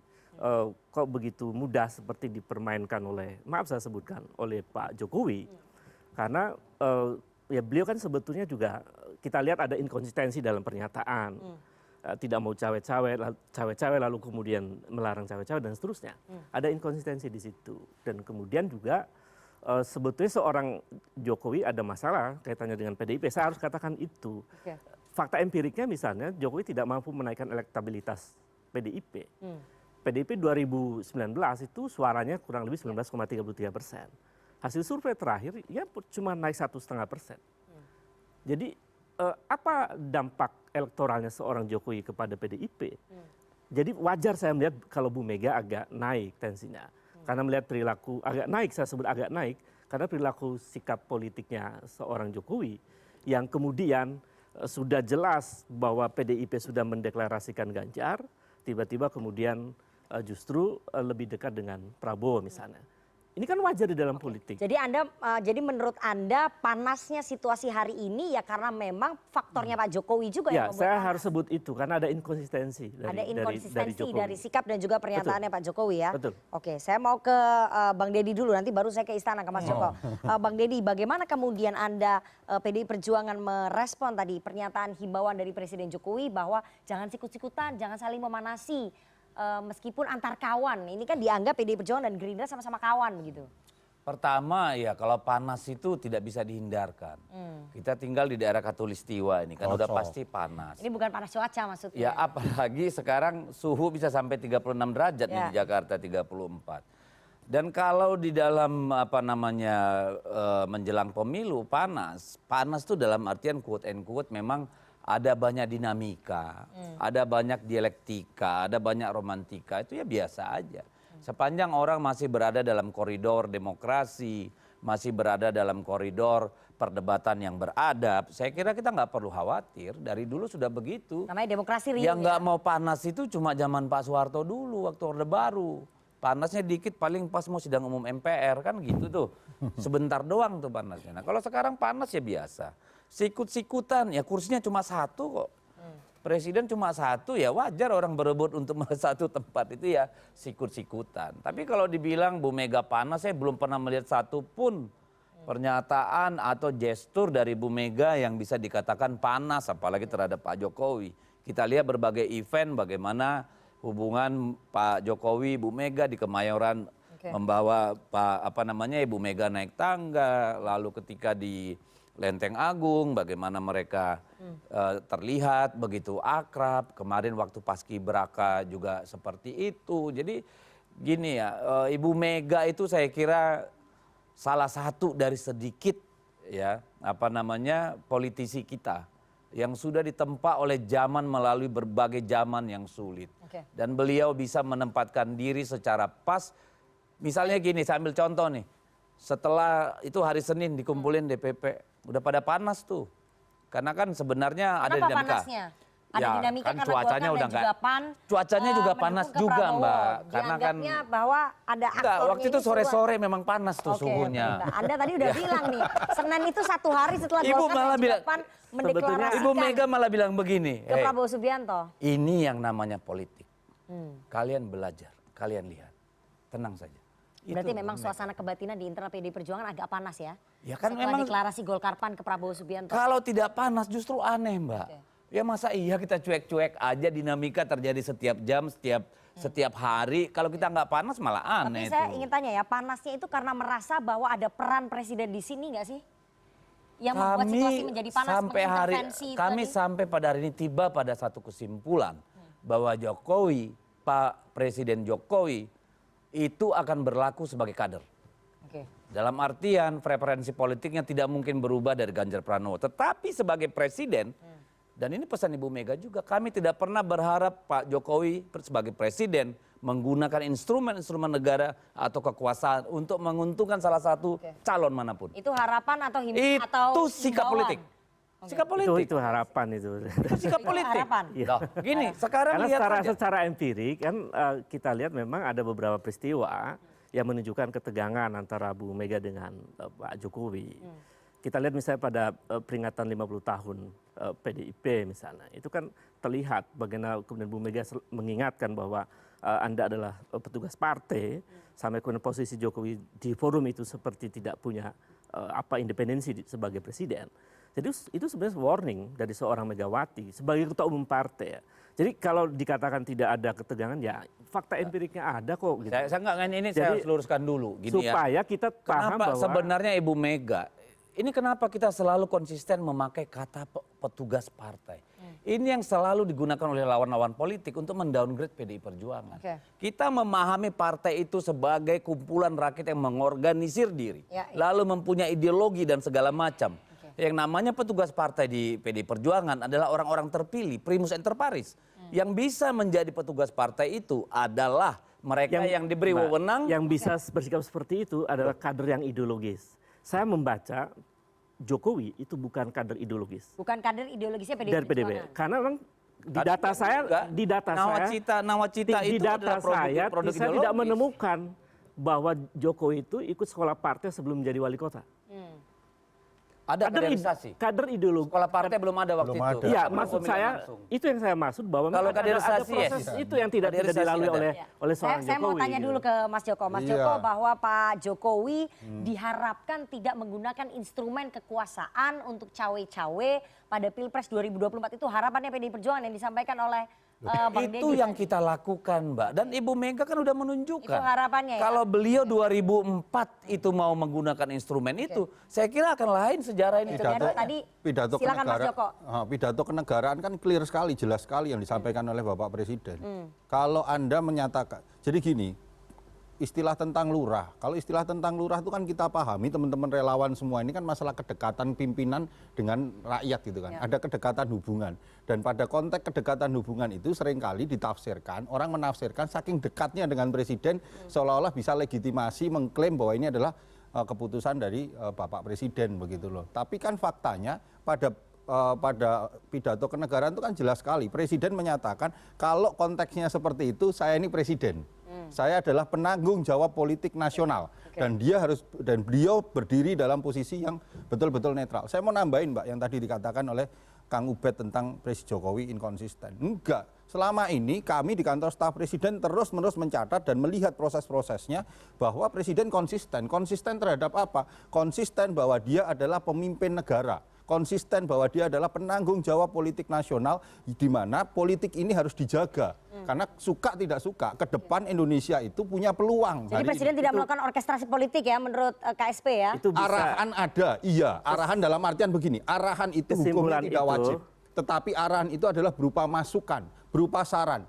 Speaker 11: kok begitu mudah seperti dipermainkan oleh, maaf saya sebutkan, oleh Pak Jokowi. Karena ya beliau kan sebetulnya juga, kita lihat ada inkonsistensi dalam pernyataan. Tidak mau cawe-cawe lalu kemudian melarang cawe-cawe dan seterusnya. Ada inkonsistensi di situ. Dan kemudian juga sebetulnya seorang Jokowi ada masalah kaitannya dengan PDIP, saya harus katakan itu. Fakta empiriknya misalnya Jokowi tidak mampu menaikkan elektabilitas PDIP. PDIP 2019 itu suaranya kurang lebih 19,33%. Hasil survei terakhir ya cuma naik 1,5%. Jadi apa dampak elektoralnya seorang Jokowi kepada PDIP? Jadi wajar saya melihat kalau Bu Mega agak naik tensinya. Karena melihat perilaku agak naik, saya sebut agak naik, karena perilaku sikap politiknya seorang Jokowi yang kemudian sudah jelas bahwa PDIP sudah mendeklarasikan Ganjar, tiba-tiba kemudian justru lebih dekat dengan Prabowo misalnya. Ini kan wajar di dalam politik.
Speaker 1: Jadi jadi menurut Anda panasnya situasi hari ini ya karena memang faktornya Pak Jokowi juga yang membuat
Speaker 11: saya harus sebut itu karena ada inkonsistensi
Speaker 1: dari sikap dan juga pernyataannya Pak Jokowi ya.
Speaker 11: Betul.
Speaker 1: Oke, saya mau ke Bang Deddy dulu, nanti baru saya ke Istana ke Mas Joko. Bang Deddy, bagaimana kemudian Anda PDI Perjuangan merespon tadi pernyataan himbauan dari Presiden Jokowi bahwa jangan sikut-sikutan, jangan saling memanasi. Meskipun antar kawan, ini kan dianggap PDI Perjuangan dan Gerindra sama-sama kawan begitu.
Speaker 7: Pertama ya kalau panas itu tidak bisa dihindarkan. Kita tinggal di daerah Katulistiwa ini kan udah pasti panas.
Speaker 1: Ini bukan panas cuaca maksudnya.
Speaker 7: Ya apalagi sekarang suhu bisa sampai 36 derajat di Jakarta 34. Dan kalau di dalam menjelang pemilu panas itu dalam artian quote and quote memang ada banyak dinamika, ada banyak dialektika, ada banyak romantika, itu ya biasa aja. Sepanjang orang masih berada dalam koridor demokrasi, masih berada dalam koridor perdebatan yang beradab, saya kira kita nggak perlu khawatir. Dari dulu sudah begitu.
Speaker 1: Namanya demokrasi riuh.
Speaker 7: Yang nggak mau panas itu cuma zaman Pak Soeharto dulu waktu Orde Baru. Panasnya dikit paling pas mau sidang umum MPR kan gitu tuh. Sebentar doang tuh panasnya. Nah kalau sekarang panas ya biasa. Sikut-sikutan ya kursinya cuma satu kok. Presiden cuma satu ya wajar orang berebut untuk satu tempat itu ya sikut-sikutan. Tapi kalau dibilang Bu Mega panas saya belum pernah melihat satu pun pernyataan atau gestur dari Bu Mega yang bisa dikatakan panas apalagi terhadap Pak Jokowi. Kita lihat berbagai event bagaimana hubungan Pak Jokowi Bu Mega di Kemayoran membawa Ibu Mega naik tangga, lalu ketika di Lenteng Agung bagaimana mereka terlihat begitu akrab. Kemarin waktu Paskibraka juga seperti itu. Jadi gini ya, Ibu Mega itu saya kira salah satu dari sedikit ya politisi kita yang sudah ditempa oleh zaman melalui berbagai zaman yang sulit. Dan beliau bisa menempatkan diri secara pas. Misalnya gini, saya ambil contoh nih. Setelah itu hari Senin dikumpulin DPP, udah pada panas tuh. Karena kan sebenarnya ada dinamika.
Speaker 1: Panasnya? Ada dinamika
Speaker 7: kan
Speaker 1: karena
Speaker 7: cuacanya
Speaker 1: Golkar
Speaker 7: udah
Speaker 1: dan juga PAN
Speaker 7: cuacanya juga panas juga Mbak.
Speaker 1: Karena kan bahwa ada aktornya.
Speaker 7: Waktu itu sore-sore memang panas tuh suhunya.
Speaker 1: Anda tadi udah bilang nih, Senin itu 1 hari setelah
Speaker 7: Ibu
Speaker 1: Golkar
Speaker 7: malah
Speaker 1: dan juga
Speaker 7: bilang,
Speaker 1: PAN mendeklarasikan
Speaker 7: Ibu Mega malah bilang begini.
Speaker 1: ke Prabowo Subianto.
Speaker 7: Ini yang namanya politik. Kalian belajar, kalian lihat. Tenang saja.
Speaker 1: Berarti memang suasana kebatinan di internal PDI Perjuangan agak panas ya?
Speaker 7: Ya kan
Speaker 1: setelah
Speaker 7: memang
Speaker 1: deklarasi Golkar PAN ke Prabowo Subianto.
Speaker 7: Kalau tidak panas justru aneh Mbak. Ya masa iya kita cuek-cuek aja dinamika terjadi setiap jam, setiap hari. Kalau kita nggak panas malah aneh.
Speaker 1: Tapi saya ingin tanya ya, panasnya itu karena merasa bahwa ada peran presiden di sini nggak sih? Yang membuat situasi menjadi panas,
Speaker 7: kami sampai pada hari ini tiba pada satu kesimpulan bahwa Jokowi, Pak Presiden Jokowi itu akan berlaku sebagai kader. Dalam artian preferensi politiknya tidak mungkin berubah dari Ganjar Pranowo. Tetapi sebagai presiden, dan ini pesan Ibu Mega juga, kami tidak pernah berharap Pak Jokowi sebagai presiden menggunakan instrumen-instrumen negara atau kekuasaan untuk menguntungkan salah satu calon manapun.
Speaker 1: Itu harapan atau
Speaker 7: Itu sikap politik. Sikap politik.
Speaker 11: Itu harapan itu.
Speaker 7: Sikap politik.
Speaker 11: Ya.
Speaker 7: Gini, sekarang
Speaker 11: karena
Speaker 7: lihat
Speaker 11: secara empirik kan kita lihat memang ada beberapa peristiwa yang menunjukkan ketegangan antara Bu Mega dengan Pak Jokowi. Kita lihat misalnya pada peringatan 50 tahun PDIP misalnya, itu kan terlihat bagaimana kemudian Bu Mega mengingatkan bahwa Anda adalah petugas partai, sampai kemudian posisi Jokowi di forum itu seperti tidak punya independensi sebagai presiden. Jadi itu sebenarnya warning dari seorang Megawati sebagai ketua umum partai. Jadi kalau dikatakan tidak ada ketegangan, ya fakta empiriknya ada kok. Gitu.
Speaker 7: Saya harus luruskan dulu. Gini
Speaker 11: supaya kita paham bahwa
Speaker 7: sebenarnya Ibu Mega, ini kenapa kita selalu konsisten memakai kata petugas partai. Ini yang selalu digunakan oleh lawan-lawan politik untuk mendowngrade PDI Perjuangan. Kita memahami partai itu sebagai kumpulan rakyat yang mengorganisir diri. Lalu mempunyai ideologi dan segala macam. Yang namanya petugas partai di PDI Perjuangan adalah orang-orang terpilih, primus inter pares. Yang bisa menjadi petugas partai itu adalah mereka yang diberi wewenang.
Speaker 11: Yang bisa bersikap seperti itu adalah kader yang ideologis. Saya membaca Jokowi itu bukan kader ideologis.
Speaker 1: Bukan kader ideologisnya PDI
Speaker 11: Perjuangan. PDIP. Karena memang di data saya,
Speaker 7: nawacita itu adalah produk
Speaker 11: saya tidak menemukan bahwa Jokowi itu ikut sekolah partai sebelum menjadi wali kota.
Speaker 7: Ada kaderisasi.
Speaker 11: Kader ideologi.
Speaker 7: Sekolah partai belum ada waktu itu.
Speaker 11: Iya, maksud saya itu yang saya maksud bahwa
Speaker 7: kalau
Speaker 11: ada proses itu yang tidak dilalui oleh seorang Jokowi.
Speaker 1: Saya mau tanya dulu ke Mas Joko. Mas Joko, bahwa Pak Jokowi diharapkan tidak menggunakan instrumen kekuasaan untuk cawe-cawe pada Pilpres 2024. Itu harapannya PDI Perjuangan yang disampaikan oleh Bang Deddy.
Speaker 7: Itu yang kita lakukan, Mbak. Dan Ibu Mega kan udah menunjukkan.
Speaker 1: Itu harapannya ya?
Speaker 7: Kalau beliau 2004 itu mau menggunakan instrumen itu, saya kira akan lain sejarah ini.
Speaker 9: Pidato kenegaraan kan clear sekali, jelas sekali yang disampaikan oleh Bapak Presiden. Kalau Anda menyatakan, jadi gini, istilah tentang lurah. Kalau istilah tentang lurah itu kan kita pahami, teman-teman relawan semua ini kan masalah kedekatan pimpinan dengan rakyat gitu kan. Ada kedekatan hubungan. Dan pada konteks kedekatan hubungan itu seringkali ditafsirkan, orang menafsirkan saking dekatnya dengan presiden seolah-olah bisa legitimasi mengklaim bahwa ini adalah keputusan dari Bapak Presiden begitu loh. Tapi kan faktanya pada pidato kenegaraan itu kan jelas sekali. Presiden menyatakan kalau konteksnya seperti itu, saya ini presiden. Saya adalah penanggung jawab politik nasional. Dan beliau berdiri dalam posisi yang betul-betul netral. Saya mau nambahin Mbak yang tadi dikatakan oleh Kang Ubed tentang Presiden Jokowi inkonsisten. Enggak. Selama ini kami di kantor staf Presiden terus-menerus mencatat dan melihat proses-prosesnya bahwa Presiden konsisten. Konsisten terhadap apa? Konsisten bahwa dia adalah pemimpin negara. Konsisten bahwa dia adalah penanggung jawab politik nasional di mana politik ini harus dijaga. Karena suka tidak suka, ke depan Indonesia itu punya peluang.
Speaker 1: Jadi Presiden tidak melakukan orkestrasi politik ya menurut KSP ya?
Speaker 11: Itu bisa,
Speaker 9: arahan ada, iya. Arahan dalam artian begini, arahan itu hukumnya tidak wajib. Tetapi arahan itu adalah berupa masukan, berupa saran.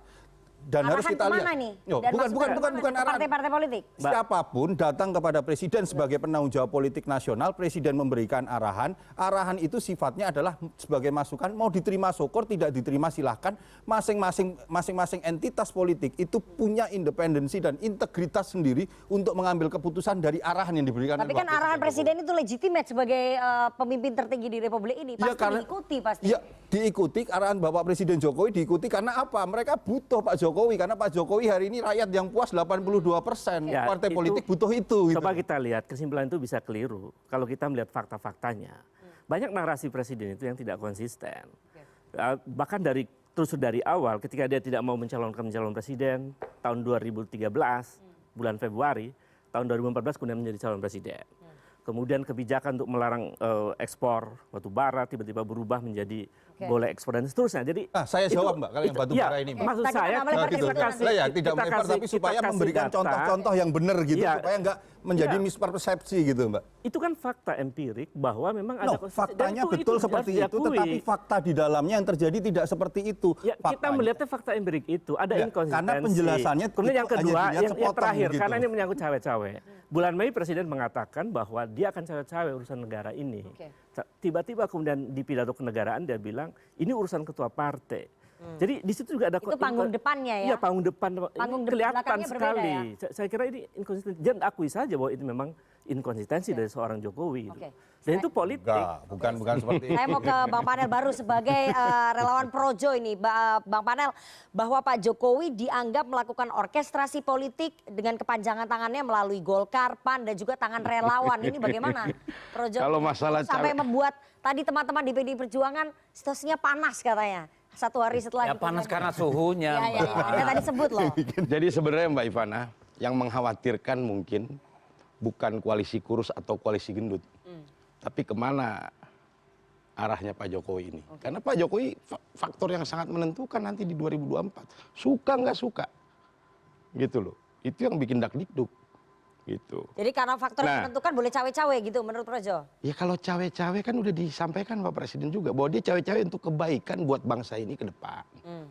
Speaker 9: Dan
Speaker 1: arahan
Speaker 9: harus kita lihat.
Speaker 1: nih?
Speaker 9: Bukan arahan.
Speaker 1: Partai-partai politik.
Speaker 9: Siapapun datang kepada Presiden sebagai penanggung jawab politik nasional, Presiden memberikan arahan. Arahan itu sifatnya adalah sebagai masukan, mau diterima syukur, tidak diterima silahkan. Masing-masing entitas politik itu punya independensi dan integritas sendiri untuk mengambil keputusan dari arahan yang diberikan.
Speaker 1: Tapi kan arahan Presiden itu legitimate sebagai pemimpin tertinggi di Republik ini. Pasti diikuti pasti.
Speaker 9: Ya, diikuti arahan Bapak Presiden Jokowi diikuti karena apa? Mereka butuh Pak Jokowi karena Pak Jokowi hari ini rakyat yang puas 82%.
Speaker 11: Ya,
Speaker 9: Partai
Speaker 11: itu,
Speaker 9: politik butuh itu.
Speaker 11: Coba kita lihat kesimpulan itu bisa keliru kalau kita melihat fakta-faktanya. Banyak narasi Presiden itu yang tidak konsisten. Bahkan terus dari awal ketika dia tidak mau mencalonkan calon presiden tahun 2013 bulan Februari, tahun 2014 kemudian menjadi calon presiden. Kemudian kebijakan untuk melarang ekspor batu bara tiba-tiba berubah menjadi boleh ekspor dan seterusnya. Jadi
Speaker 9: saya jawab Mbak kalau yang batu bara ini Mbak.
Speaker 11: Maksud saya
Speaker 9: tidak memper tapi supaya memberikan contoh-contoh yang benar gitu supaya enggak menjadi mispersepsi gitu Mbak.
Speaker 11: Itu kan fakta empirik bahwa memang ada
Speaker 9: faktanya betul seperti itu tetapi fakta di dalamnya yang terjadi tidak seperti itu.
Speaker 11: Ya, kita melihatnya fakta empirik itu ada inkonsistensi.
Speaker 9: Karena penjelasannya
Speaker 11: kemudian yang kedua yang terakhir
Speaker 9: gitu.
Speaker 11: karena ini menyangkut cawe-cawe. Bulan Mei Presiden mengatakan bahwa dia akan cawe-cawe urusan negara ini. Tiba-tiba kemudian di pidato kenegaraan dia bilang ini urusan ketua partai. Jadi di situ juga ada
Speaker 1: itu panggung depannya ya?
Speaker 11: Iya panggung depan.
Speaker 1: Panggung
Speaker 11: kelihatan sekali.
Speaker 1: Ya?
Speaker 11: Saya kira ini inkonsistensi. Jangan akui saja bahwa itu memang inkonsistensi dari seorang Jokowi. Dan itu politik.
Speaker 9: Bukan seperti itu.
Speaker 1: Saya mau ke Bang Panel baru sebagai relawan Projo ini. Bang Panel, bahwa Pak Jokowi dianggap melakukan orkestrasi politik dengan kepanjangan tangannya melalui Golkar, PAN, dan juga tangan relawan. Ini bagaimana Projo?
Speaker 10: Kalau masalah
Speaker 1: sampai membuat tadi teman-teman di PDI Perjuangan situasinya panas katanya. Satu hari setelah.
Speaker 7: Ya panas karena suhunya.
Speaker 1: Anda tadi sebut loh.
Speaker 10: Jadi sebenarnya Mbak Ivana, yang mengkhawatirkan mungkin bukan koalisi kurus atau koalisi gendut. Tapi kemana arahnya Pak Jokowi ini. Karena Pak Jokowi faktor yang sangat menentukan nanti di 2024. Suka nggak suka. Gitu loh. Itu yang bikin dakdikduk. Gitu.
Speaker 1: Jadi karena faktor yang menentukan boleh cawe-cawe gitu menurut Projo?
Speaker 10: Ya kalau cawe-cawe kan udah disampaikan Pak Presiden juga. Bahwa dia cawe-cawe untuk kebaikan buat bangsa ini ke depan.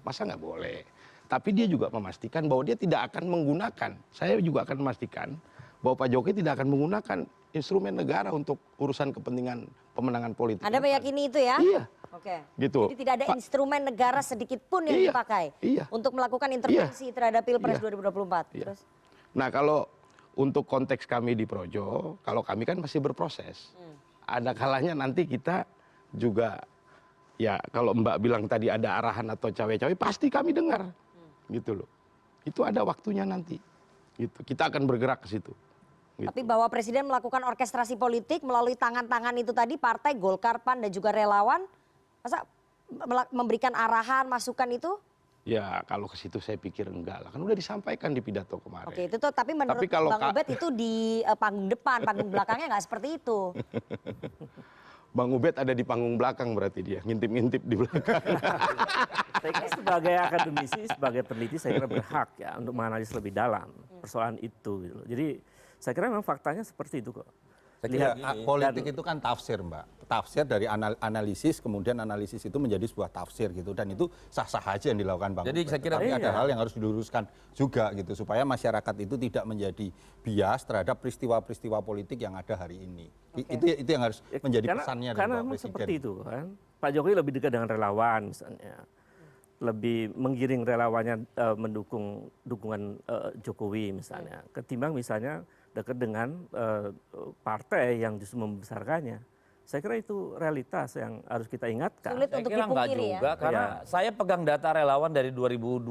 Speaker 10: Masa nggak boleh. Tapi dia juga memastikan bahwa dia tidak akan menggunakan. Saya juga akan memastikan bahwa Pak Jokowi tidak akan menggunakan instrumen negara untuk urusan kepentingan pemenangan politik.
Speaker 1: Anda meyakini itu ya?
Speaker 10: Iya.
Speaker 1: Oke.
Speaker 10: Gitu.
Speaker 1: Jadi tidak ada instrumen negara sedikit pun yang dipakai untuk melakukan intervensi terhadap Pilpres 2024. Terus?
Speaker 10: Nah kalau untuk konteks kami di Projo, kalau kami kan masih berproses. Ada kalanya nanti kita juga, ya kalau Mbak bilang tadi ada arahan atau cawe-cawe, pasti kami dengar. Gitu loh. Itu ada waktunya nanti. Gitu. Kita akan bergerak ke situ. Gitu.
Speaker 1: Tapi bahwa Presiden melakukan orkestrasi politik melalui tangan-tangan itu tadi, partai Golkar, PAN, dan juga relawan, masa memberikan arahan, masukan itu?
Speaker 10: Ya kalau ke situ saya pikir enggak lah, kan udah disampaikan di pidato kemarin.
Speaker 1: Oke, itu tuh tapi menurut Bang Ubed itu di panggung depan, panggung belakangnya nggak seperti itu.
Speaker 10: Bang Ubed ada di panggung belakang berarti dia, ngintip-ngintip di belakang.
Speaker 11: Saya kira sebagai akademisi, sebagai peneliti saya kira berhak ya untuk menganalisis lebih dalam persoalan itu. Gitu. Jadi saya kira memang faktanya seperti itu kok.
Speaker 9: Saya kira politik itu kan tafsir Mbak. Tafsir dari analisis, kemudian analisis itu menjadi sebuah tafsir gitu. Dan itu sah-sah aja yang dilakukan Bang.
Speaker 7: Jadi saya kira
Speaker 9: tapi ada hal yang harus diluruskan juga gitu. Supaya masyarakat itu tidak menjadi bias terhadap peristiwa-peristiwa politik yang ada hari ini. Itu yang harus menjadi pesannya dari
Speaker 11: karena
Speaker 9: Pak Presiden.
Speaker 11: Seperti itu kan. Pak Jokowi lebih dekat dengan relawan misalnya. Lebih menggiring relawannya mendukung dukungan Jokowi misalnya. Ketimbang misalnya dekat dengan partai yang justru membesarkannya. Saya kira itu realitas yang harus kita ingatkan.
Speaker 1: Sulit
Speaker 7: Saya
Speaker 1: untuk
Speaker 7: kira enggak
Speaker 1: dipungkiri
Speaker 7: juga,
Speaker 1: ya.
Speaker 7: karena saya pegang data relawan dari 2012,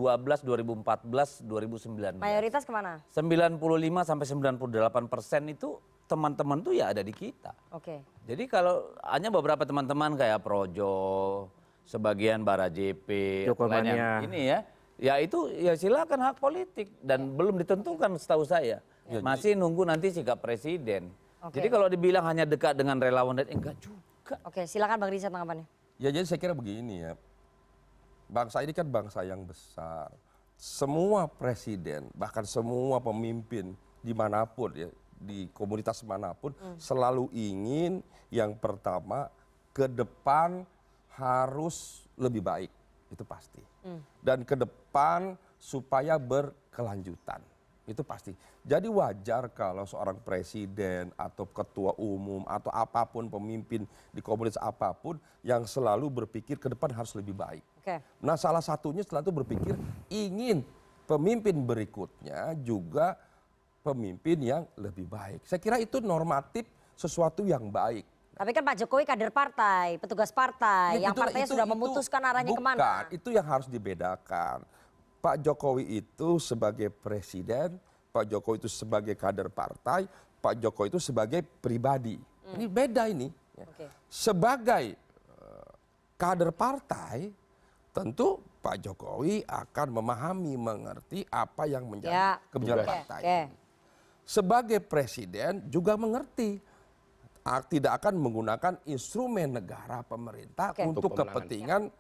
Speaker 7: 2014, 2019.
Speaker 1: Mayoritas kemana?
Speaker 7: 95 sampai 98% itu teman-teman tuh ya ada di kita.
Speaker 1: Oke.
Speaker 7: Jadi kalau hanya beberapa teman-teman kayak Projo, sebagian Bara JP, atau lain yang ini ya itu ya silakan hak politik dan belum ditentukan setahu saya. Masih nunggu nanti sikap presiden.
Speaker 1: Oke.
Speaker 7: Jadi kalau dibilang hanya dekat dengan relawan dan enggak juga.
Speaker 1: Oke, silakan Bang Riza tanggapannya.
Speaker 8: Ya jadi saya kira begini ya, bangsa ini kan bangsa yang besar. Semua presiden, bahkan semua pemimpin dimanapun ya, di komunitas manapun selalu ingin yang pertama ke depan harus lebih baik, itu pasti. Dan ke depan supaya berkelanjutan, itu pasti. Jadi wajar kalau seorang presiden atau ketua umum atau apapun pemimpin di komunitas apapun yang selalu berpikir ke depan harus lebih baik.
Speaker 1: Oke.
Speaker 8: Nah salah satunya setelah itu berpikir ingin pemimpin berikutnya juga pemimpin yang lebih baik. Saya kira itu normatif sesuatu yang baik.
Speaker 1: Tapi kan Pak Jokowi kader partai, petugas partai, yang partainya sudah memutuskan arahnya
Speaker 8: bukan,
Speaker 1: kemana.
Speaker 8: itu yang harus dibedakan. Pak Jokowi itu sebagai presiden, Pak Jokowi itu sebagai kader partai, Pak Jokowi itu sebagai pribadi. Ini beda ini.
Speaker 1: Oke.
Speaker 8: Sebagai kader partai, tentu Pak Jokowi akan memahami, mengerti apa yang menjadi kebijakan partai. Sebagai presiden juga mengerti, tidak akan menggunakan instrumen negara pemerintah untuk kepentingan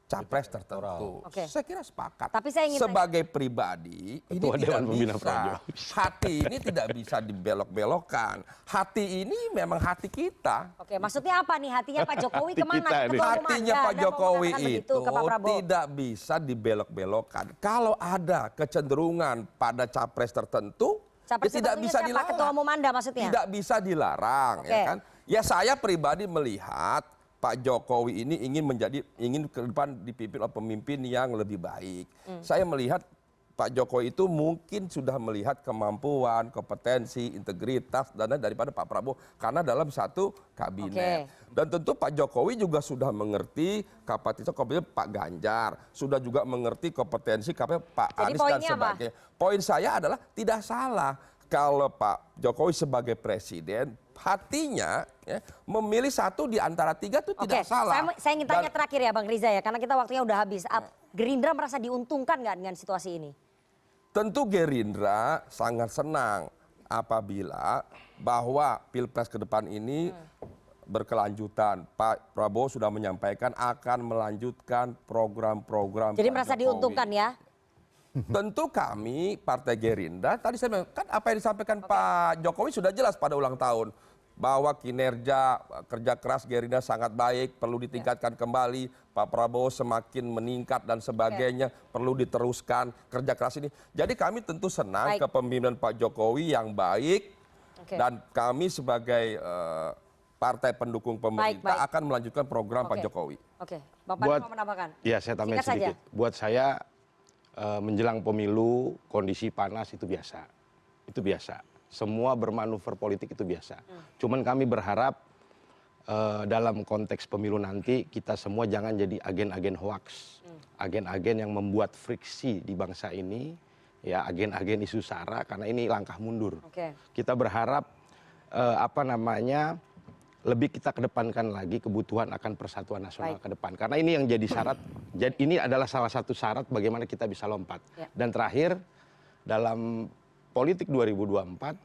Speaker 8: capres tertentu. Saya kira sepakat.
Speaker 1: Tapi saya ingin
Speaker 8: sebagai pribadi ini tidak bisa, hati ini tidak bisa dibelok-belokkan. Hati ini memang hati kita.
Speaker 1: Oke, maksudnya apa nih hatinya Pak Jokowi kemana?
Speaker 8: Hatinya Pak Jokowi itu tidak bisa dibelok-belokkan. Kalau ada kecenderungan pada capres tertentu, tidak bisa dilarang.
Speaker 1: Ketua umum Anda maksudnya?
Speaker 8: Tidak bisa dilarang, ya kan? Ya saya pribadi melihat Pak Jokowi ini ingin ke depan dipimpin oleh pemimpin yang lebih baik. Saya melihat Pak Jokowi itu mungkin sudah melihat kemampuan, kompetensi, integritas dan daripada Pak Prabowo karena dalam satu kabinet. Dan tentu Pak Jokowi juga sudah mengerti kapasitas Pak Ganjar, sudah juga mengerti kompetensi Pak Anies dan sebagainya. Poin saya adalah tidak salah kalau Pak Jokowi sebagai presiden hatinya memilih satu di antara tiga itu tidak salah.
Speaker 1: Saya ingin tanya terakhir ya Bang Riza ya, karena kita waktunya udah habis. Gerindra merasa diuntungkan nggak dengan situasi ini?
Speaker 8: Tentu Gerindra sangat senang apabila bahwa Pilpres ke depan ini berkelanjutan. Pak Prabowo sudah menyampaikan akan melanjutkan program-program.
Speaker 1: Jadi merasa diuntungkan ya?
Speaker 8: Tentu kami Partai Gerindra, tadi saya bilang, kan apa yang disampaikan Pak Jokowi sudah jelas pada ulang tahun. Bahwa kinerja kerja keras Gerindra sangat baik, perlu ditingkatkan kembali. Pak Prabowo semakin meningkat dan sebagainya, perlu diteruskan kerja keras ini. Jadi kami tentu senang kepemimpinan Pak Jokowi yang baik. Dan kami sebagai partai pendukung pemerintah akan melanjutkan program Pak Jokowi.
Speaker 1: Oke, Bapak mau menambahkan?
Speaker 10: Ya saya tambahin sedikit. Buat saya menjelang pemilu kondisi panas itu biasa. Itu biasa. Semua bermanuver politik itu biasa. Cuman kami berharap dalam konteks pemilu nanti kita semua jangan jadi agen-agen hoax. Agen-agen yang membuat friksi di bangsa ini, ya agen-agen isu sara karena ini langkah mundur. Kita berharap lebih kita kedepankan lagi kebutuhan akan persatuan nasional ke depan. Karena ini yang jadi syarat, ini adalah salah satu syarat bagaimana kita bisa lompat. Dan terakhir, dalam politik 2024,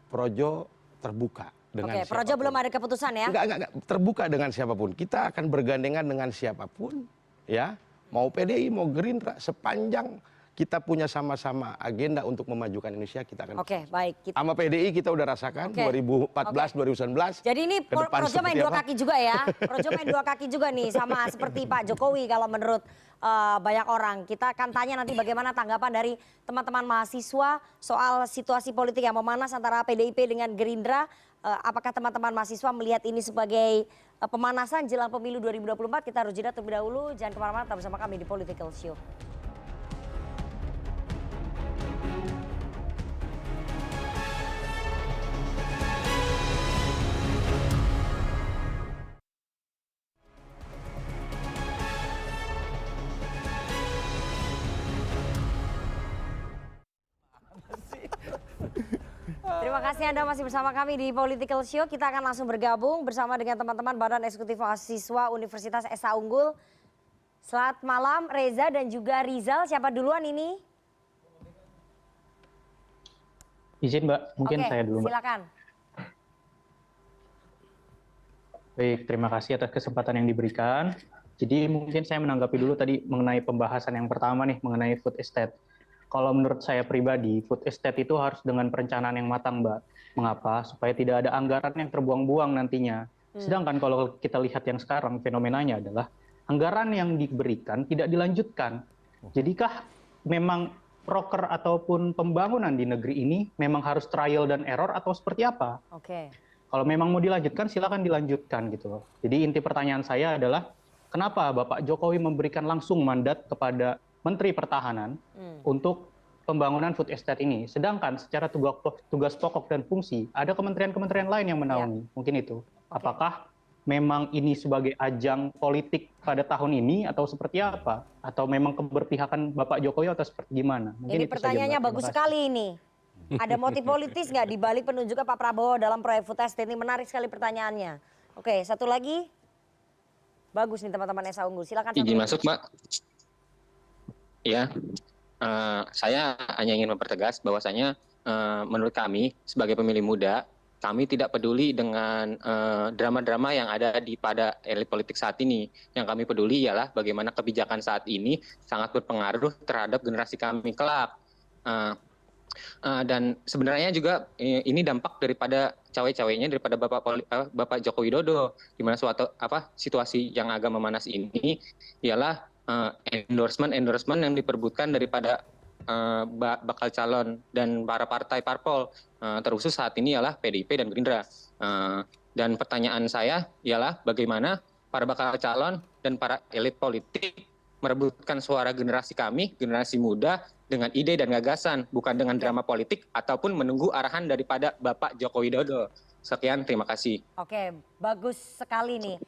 Speaker 10: Projo terbuka dengan siapapun.
Speaker 1: Projo belum ada keputusan ya?
Speaker 10: Enggak, terbuka dengan siapapun. Kita akan bergandengan dengan siapapun, ya. Mau PDI, mau Gerindra, sepanjang kita punya sama-sama agenda untuk memajukan Indonesia, kita akan
Speaker 1: baik.
Speaker 10: Sama PDI kita udah rasakan 2014, 2019.
Speaker 1: Jadi ini Projo main dua kaki juga ya. Projo main dua kaki juga nih sama seperti Pak Jokowi kalau menurut banyak orang. Kita akan tanya nanti bagaimana tanggapan dari teman-teman mahasiswa soal situasi politik yang memanas antara PDIP dengan Gerindra. Apakah teman-teman mahasiswa melihat ini sebagai pemanasan jelang pemilu 2024? Kita harus jeda terlebih dahulu. Jangan kemana-mana, tetap bersama kami di Political Show. kasih Anda masih bersama kami di Political Show. Kita akan langsung bergabung bersama dengan teman-teman Badan Eksekutif Mahasiswa Universitas Esa Unggul. Selamat malam Reza dan juga Rizal. Siapa duluan ini?
Speaker 12: Izin Mbak, mungkin
Speaker 1: Oke,
Speaker 12: saya dulu Mbak.
Speaker 1: silakan.
Speaker 12: Baik, terima kasih atas kesempatan yang diberikan. Jadi mungkin saya menanggapi dulu tadi mengenai pembahasan yang pertama nih, mengenai food estate. Kalau menurut saya pribadi, food estate itu harus dengan perencanaan yang matang, Mbak. Mengapa? Supaya tidak ada anggaran yang terbuang-buang nantinya. Sedangkan kalau kita lihat yang sekarang, fenomenanya adalah anggaran yang diberikan tidak dilanjutkan. Jadikah memang proker ataupun pembangunan di negeri ini memang harus trial dan error atau seperti apa?
Speaker 1: Oke.
Speaker 12: Kalau memang mau dilanjutkan, silakan dilanjutkan gitu. Jadi inti pertanyaan saya adalah, kenapa Bapak Jokowi memberikan langsung mandat kepada Menteri Pertahanan untuk pembangunan food estate ini? Sedangkan secara tugas pokok dan fungsi, ada kementerian-kementerian lain yang menaungi. Mungkin itu. Apakah memang ini sebagai ajang politik pada tahun ini atau seperti apa? Atau memang keberpihakan Bapak Jokowi atau seperti gimana? Mungkin
Speaker 1: Ini pertanyaannya bagus sekali ini. Ada motif politis nggak di balik penunjukan Pak Prabowo dalam proyek food estate? Ini menarik sekali pertanyaannya. Oke, satu lagi. Bagus nih teman-teman Esa Unggul. Silakan.
Speaker 13: Izin masuk, Mbak. Ya, saya hanya ingin mempertegas bahwasanya menurut kami sebagai pemilih muda, kami tidak peduli dengan drama-drama yang ada pada elit politik saat ini. Yang kami peduli ialah bagaimana kebijakan saat ini sangat berpengaruh terhadap generasi kami kelak. Dan sebenarnya juga ini dampak daripada cawe-cawenya daripada Bapak Joko Widodo, di mana suatu situasi yang agak memanas ini ialah endorsement yang diperbutkan daripada bakal calon dan para partai parpol, terkhusus saat ini ialah PDIP dan Gerindra. Dan pertanyaan saya ialah bagaimana para bakal calon dan para elit politik merebutkan suara generasi kami, generasi muda, dengan ide dan gagasan, bukan dengan drama politik ataupun menunggu arahan daripada Bapak Joko Widodo. Sekian, terima kasih.
Speaker 1: Oke, bagus sekali nih.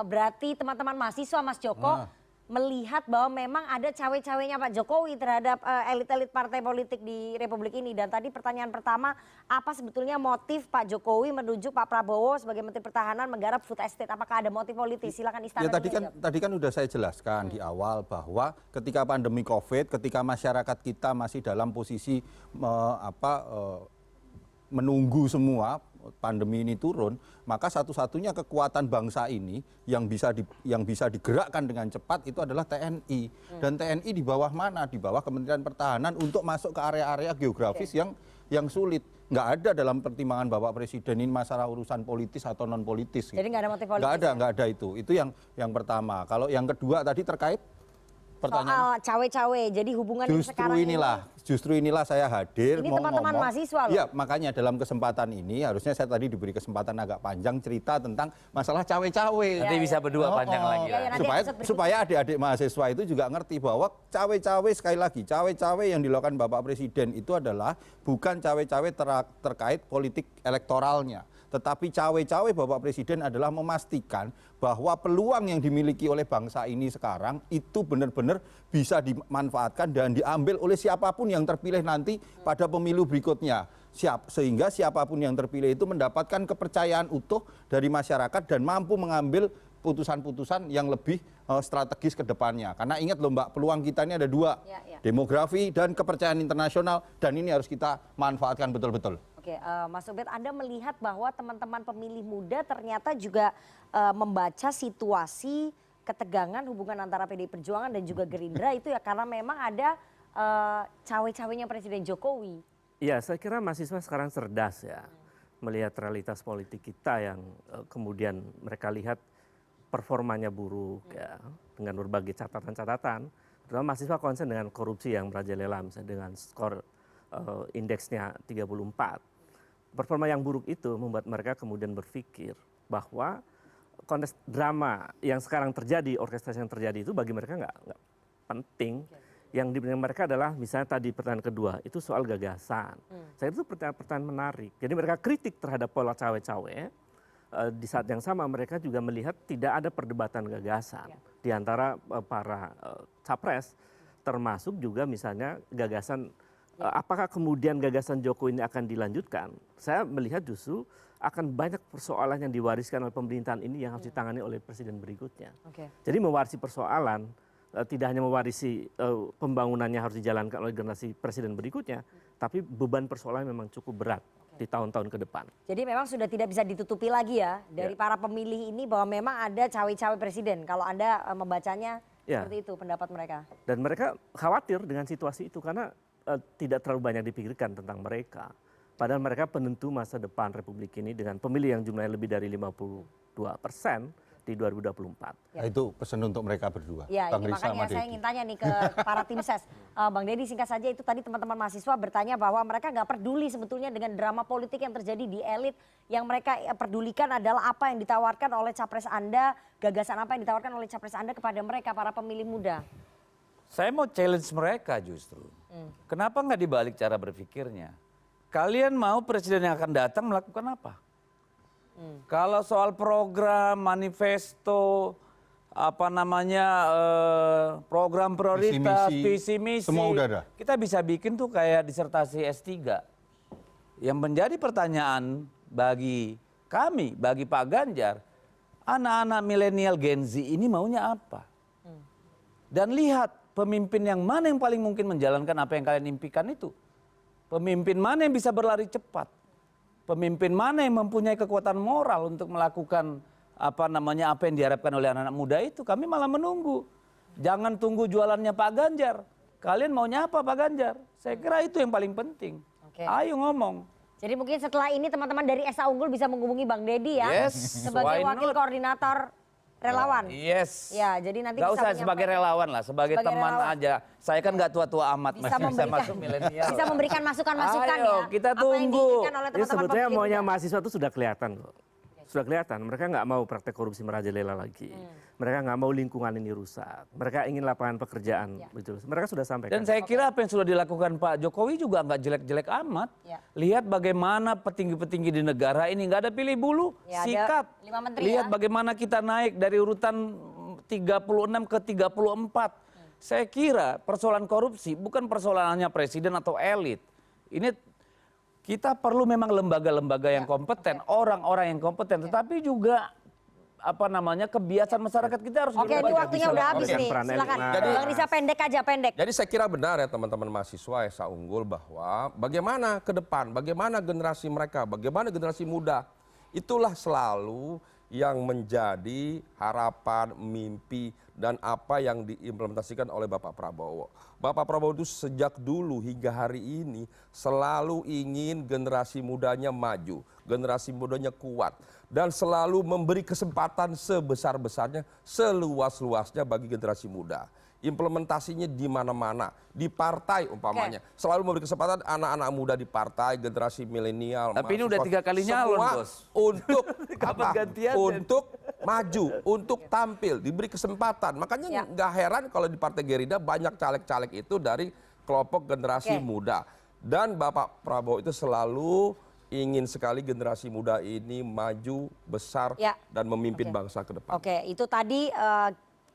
Speaker 1: Berarti teman-teman mahasiswa Mas Joko melihat bahwa memang ada cawe-cawenya Pak Jokowi terhadap elit-elit partai politik di Republik ini. Dan tadi pertanyaan pertama, apa sebetulnya motif Pak Jokowi menunjuk Pak Prabowo sebagai Menteri Pertahanan menggarap food estate? Apakah ada motif politis? Silakan Istana.
Speaker 9: Ya tadi kan udah saya jelaskan di awal bahwa ketika pandemi COVID, ketika masyarakat kita masih dalam posisi menunggu semua pandemi ini turun, maka satu-satunya kekuatan bangsa ini yang bisa digerakkan dengan cepat itu adalah TNI. Dan TNI di bawah mana? Di bawah Kementerian Pertahanan untuk masuk ke area-area geografis yang sulit. Nggak ada dalam pertimbangan Bapak Presiden ini masalah urusan politis atau non politis.
Speaker 1: Jadi nggak ada motif politis?
Speaker 9: Nggak ada itu. Itu yang pertama. Kalau yang kedua tadi terkait
Speaker 1: soal
Speaker 9: pertanyaan.
Speaker 1: cawe-cawe, jadi hubungan yang sekarang
Speaker 9: Justru inilah saya hadir.
Speaker 1: Ini teman-teman mahasiswa loh.
Speaker 9: Iya, makanya dalam kesempatan ini harusnya saya tadi diberi kesempatan agak panjang cerita tentang masalah cawe-cawe.
Speaker 7: Nanti bisa berdua panjang lagi.
Speaker 9: Supaya adik-adik mahasiswa itu juga ngerti bahwa cawe-cawe, sekali lagi, cawe-cawe yang dilakukan Bapak Presiden itu adalah bukan cawe-cawe terkait politik elektoralnya. Tetapi cawe-cawe Bapak Presiden adalah memastikan bahwa peluang yang dimiliki oleh bangsa ini sekarang itu benar-benar bisa dimanfaatkan dan diambil oleh siapapun yang terpilih nanti pada pemilu berikutnya. Sehingga siapapun yang terpilih itu mendapatkan kepercayaan utuh dari masyarakat dan mampu mengambil putusan-putusan yang lebih strategis ke depannya. Karena ingat loh Mbak, peluang kita ini ada dua, demografi dan kepercayaan internasional, dan ini harus kita manfaatkan betul-betul.
Speaker 1: Oke, Mas Ubed, Anda melihat bahwa teman-teman pemilih muda ternyata juga membaca situasi ketegangan hubungan antara PDI Perjuangan dan juga Gerindra itu ya karena memang ada cawe-cawenya Presiden Jokowi.
Speaker 11: Ya, saya kira mahasiswa sekarang cerdas ya melihat realitas politik kita yang kemudian mereka lihat performanya buruk ya dengan berbagai catatan-catatan. Terutama mahasiswa konsen dengan korupsi yang merajalela misalnya dengan skor indeksnya 34. Performa yang buruk itu membuat mereka kemudian berpikir bahwa konteks drama yang sekarang terjadi, orkestrasi yang terjadi itu bagi mereka nggak penting. Yang diperhatikan mereka adalah misalnya tadi pertanyaan kedua itu soal gagasan. Saya itu pertanyaan menarik. Jadi mereka kritik terhadap pola cawe-cawe. Di saat yang sama mereka juga melihat tidak ada perdebatan gagasan di antara para capres, termasuk juga misalnya gagasan apakah kemudian gagasan Jokowi ini akan dilanjutkan? Saya melihat justru akan banyak persoalan yang diwariskan oleh pemerintahan ini yang harus ditangani oleh presiden berikutnya. Jadi mewarisi persoalan, tidak hanya mewarisi pembangunannya harus dijalankan oleh generasi presiden berikutnya, tapi beban persoalan memang cukup berat di tahun-tahun ke depan.
Speaker 1: Jadi memang sudah tidak bisa ditutupi lagi ya dari para pemilih ini bahwa memang ada cawe-cawe presiden. Kalau Anda membacanya seperti itu pendapat mereka.
Speaker 11: Dan mereka khawatir dengan situasi itu karena tidak terlalu banyak dipikirkan tentang mereka. Padahal mereka penentu masa depan Republik ini dengan pemilih yang jumlahnya lebih dari 52% di 2024.
Speaker 9: Nah, itu pesan untuk mereka berdua.
Speaker 1: Ya,
Speaker 9: Bang
Speaker 1: ini
Speaker 9: Risa
Speaker 1: makanya
Speaker 9: sama
Speaker 1: saya
Speaker 9: Dedi.
Speaker 1: ingin tanya nih ke para tim ses. Bang Deddy singkat saja itu tadi teman-teman mahasiswa bertanya bahwa mereka nggak peduli sebetulnya dengan drama politik yang terjadi di elit. Yang mereka pedulikan adalah apa yang ditawarkan oleh capres Anda, gagasan apa yang ditawarkan oleh capres Anda kepada mereka, para pemilih muda.
Speaker 7: Saya mau challenge mereka justru. Kenapa nggak dibalik cara berpikirnya? Kalian mau presiden yang akan datang melakukan apa? Kalau soal program, manifesto, apa namanya, program prioritas, visi misi,
Speaker 9: semua udah ada.
Speaker 7: kita bisa bikin tuh kayak disertasi S3. Yang menjadi pertanyaan bagi kami, bagi Pak Ganjar, anak-anak milenial Gen Z ini maunya apa? Dan lihat pemimpin yang mana yang paling mungkin menjalankan apa yang kalian impikan itu. Pemimpin mana yang bisa berlari cepat? Pemimpin mana yang mempunyai kekuatan moral untuk melakukan apa yang diharapkan oleh anak-anak muda itu? Kami malah menunggu. Jangan tunggu jualannya Pak Ganjar. Kalian maunya apa Pak Ganjar? Saya kira itu yang paling penting. Ayo ngomong.
Speaker 1: Jadi mungkin setelah ini teman-teman dari SA Unggul bisa menghubungi Bang Deddy ya. Sebagai wakil koordinator relawan.
Speaker 7: Yes.
Speaker 1: Ya, jadi nanti
Speaker 7: gak
Speaker 1: bisa
Speaker 7: usah sebagai relawan lah, sebagai teman
Speaker 1: relawan
Speaker 7: aja. Saya kan gak tua-tua amat,
Speaker 1: Bisa
Speaker 7: masih bisa masuk milenial.
Speaker 1: Bisa memberikan masukan-masukan
Speaker 7: Ayo,
Speaker 1: ya.
Speaker 7: kita
Speaker 1: Apa yang
Speaker 7: tunggu.
Speaker 1: diinginkan oleh
Speaker 11: Ya,
Speaker 1: teman-teman
Speaker 11: sebetulnya
Speaker 1: pemilih
Speaker 11: maunya
Speaker 1: muda.
Speaker 11: mahasiswa itu sudah kelihatan kok. Sudah kelihatan, mereka nggak mau praktek korupsi merajalela lagi. Mereka nggak mau lingkungan ini rusak. Mereka ingin lapangan pekerjaan. Betul. Mereka sudah sampaikan.
Speaker 7: Dan saya kira apa yang sudah dilakukan Pak Jokowi juga nggak jelek-jelek amat. Lihat bagaimana petinggi-petinggi di negara ini nggak ada pilih bulu,
Speaker 1: Ya, ada
Speaker 7: sikat.
Speaker 1: 5 menteri
Speaker 7: Lihat
Speaker 1: ya.
Speaker 7: bagaimana kita naik dari urutan 36 ke 34. Saya kira persoalan korupsi bukan persoalannya presiden atau elit. Ini kita perlu memang lembaga-lembaga yang kompeten, orang-orang yang kompeten, tetapi juga kebiasaan masyarakat kita harus
Speaker 1: Oke, ini waktunya udah habis nih. Silakan.
Speaker 8: Jadi-
Speaker 1: Bang Risa pendek aja, pendek.
Speaker 8: Jadi saya kira benar ya teman-teman mahasiswa SA Unggul bahwa bagaimana ke depan, bagaimana generasi mereka, bagaimana generasi muda. Itulah selalu yang menjadi harapan, mimpi, dan apa yang diimplementasikan oleh Bapak Prabowo. Bapak Prabowo itu sejak dulu hingga hari ini selalu ingin generasi mudanya maju, generasi mudanya kuat, dan selalu memberi kesempatan sebesar-besarnya, seluas-luasnya bagi generasi muda. Implementasinya di mana-mana, di partai umpamanya. Selalu memberi kesempatan anak-anak muda di partai, generasi milenial.
Speaker 7: Tapi ini udah 3 kali nyalon,
Speaker 8: semua
Speaker 7: Bos.
Speaker 8: untuk
Speaker 7: Kapan gantian?
Speaker 8: Untuk maju, untuk tampil, diberi kesempatan. Makanya nggak heran kalau di Partai Gerindra banyak caleg-caleg itu dari kelompok generasi muda. Dan Bapak Prabowo itu selalu ingin sekali generasi muda ini maju, besar, dan memimpin bangsa ke depan.
Speaker 1: Oke, itu tadi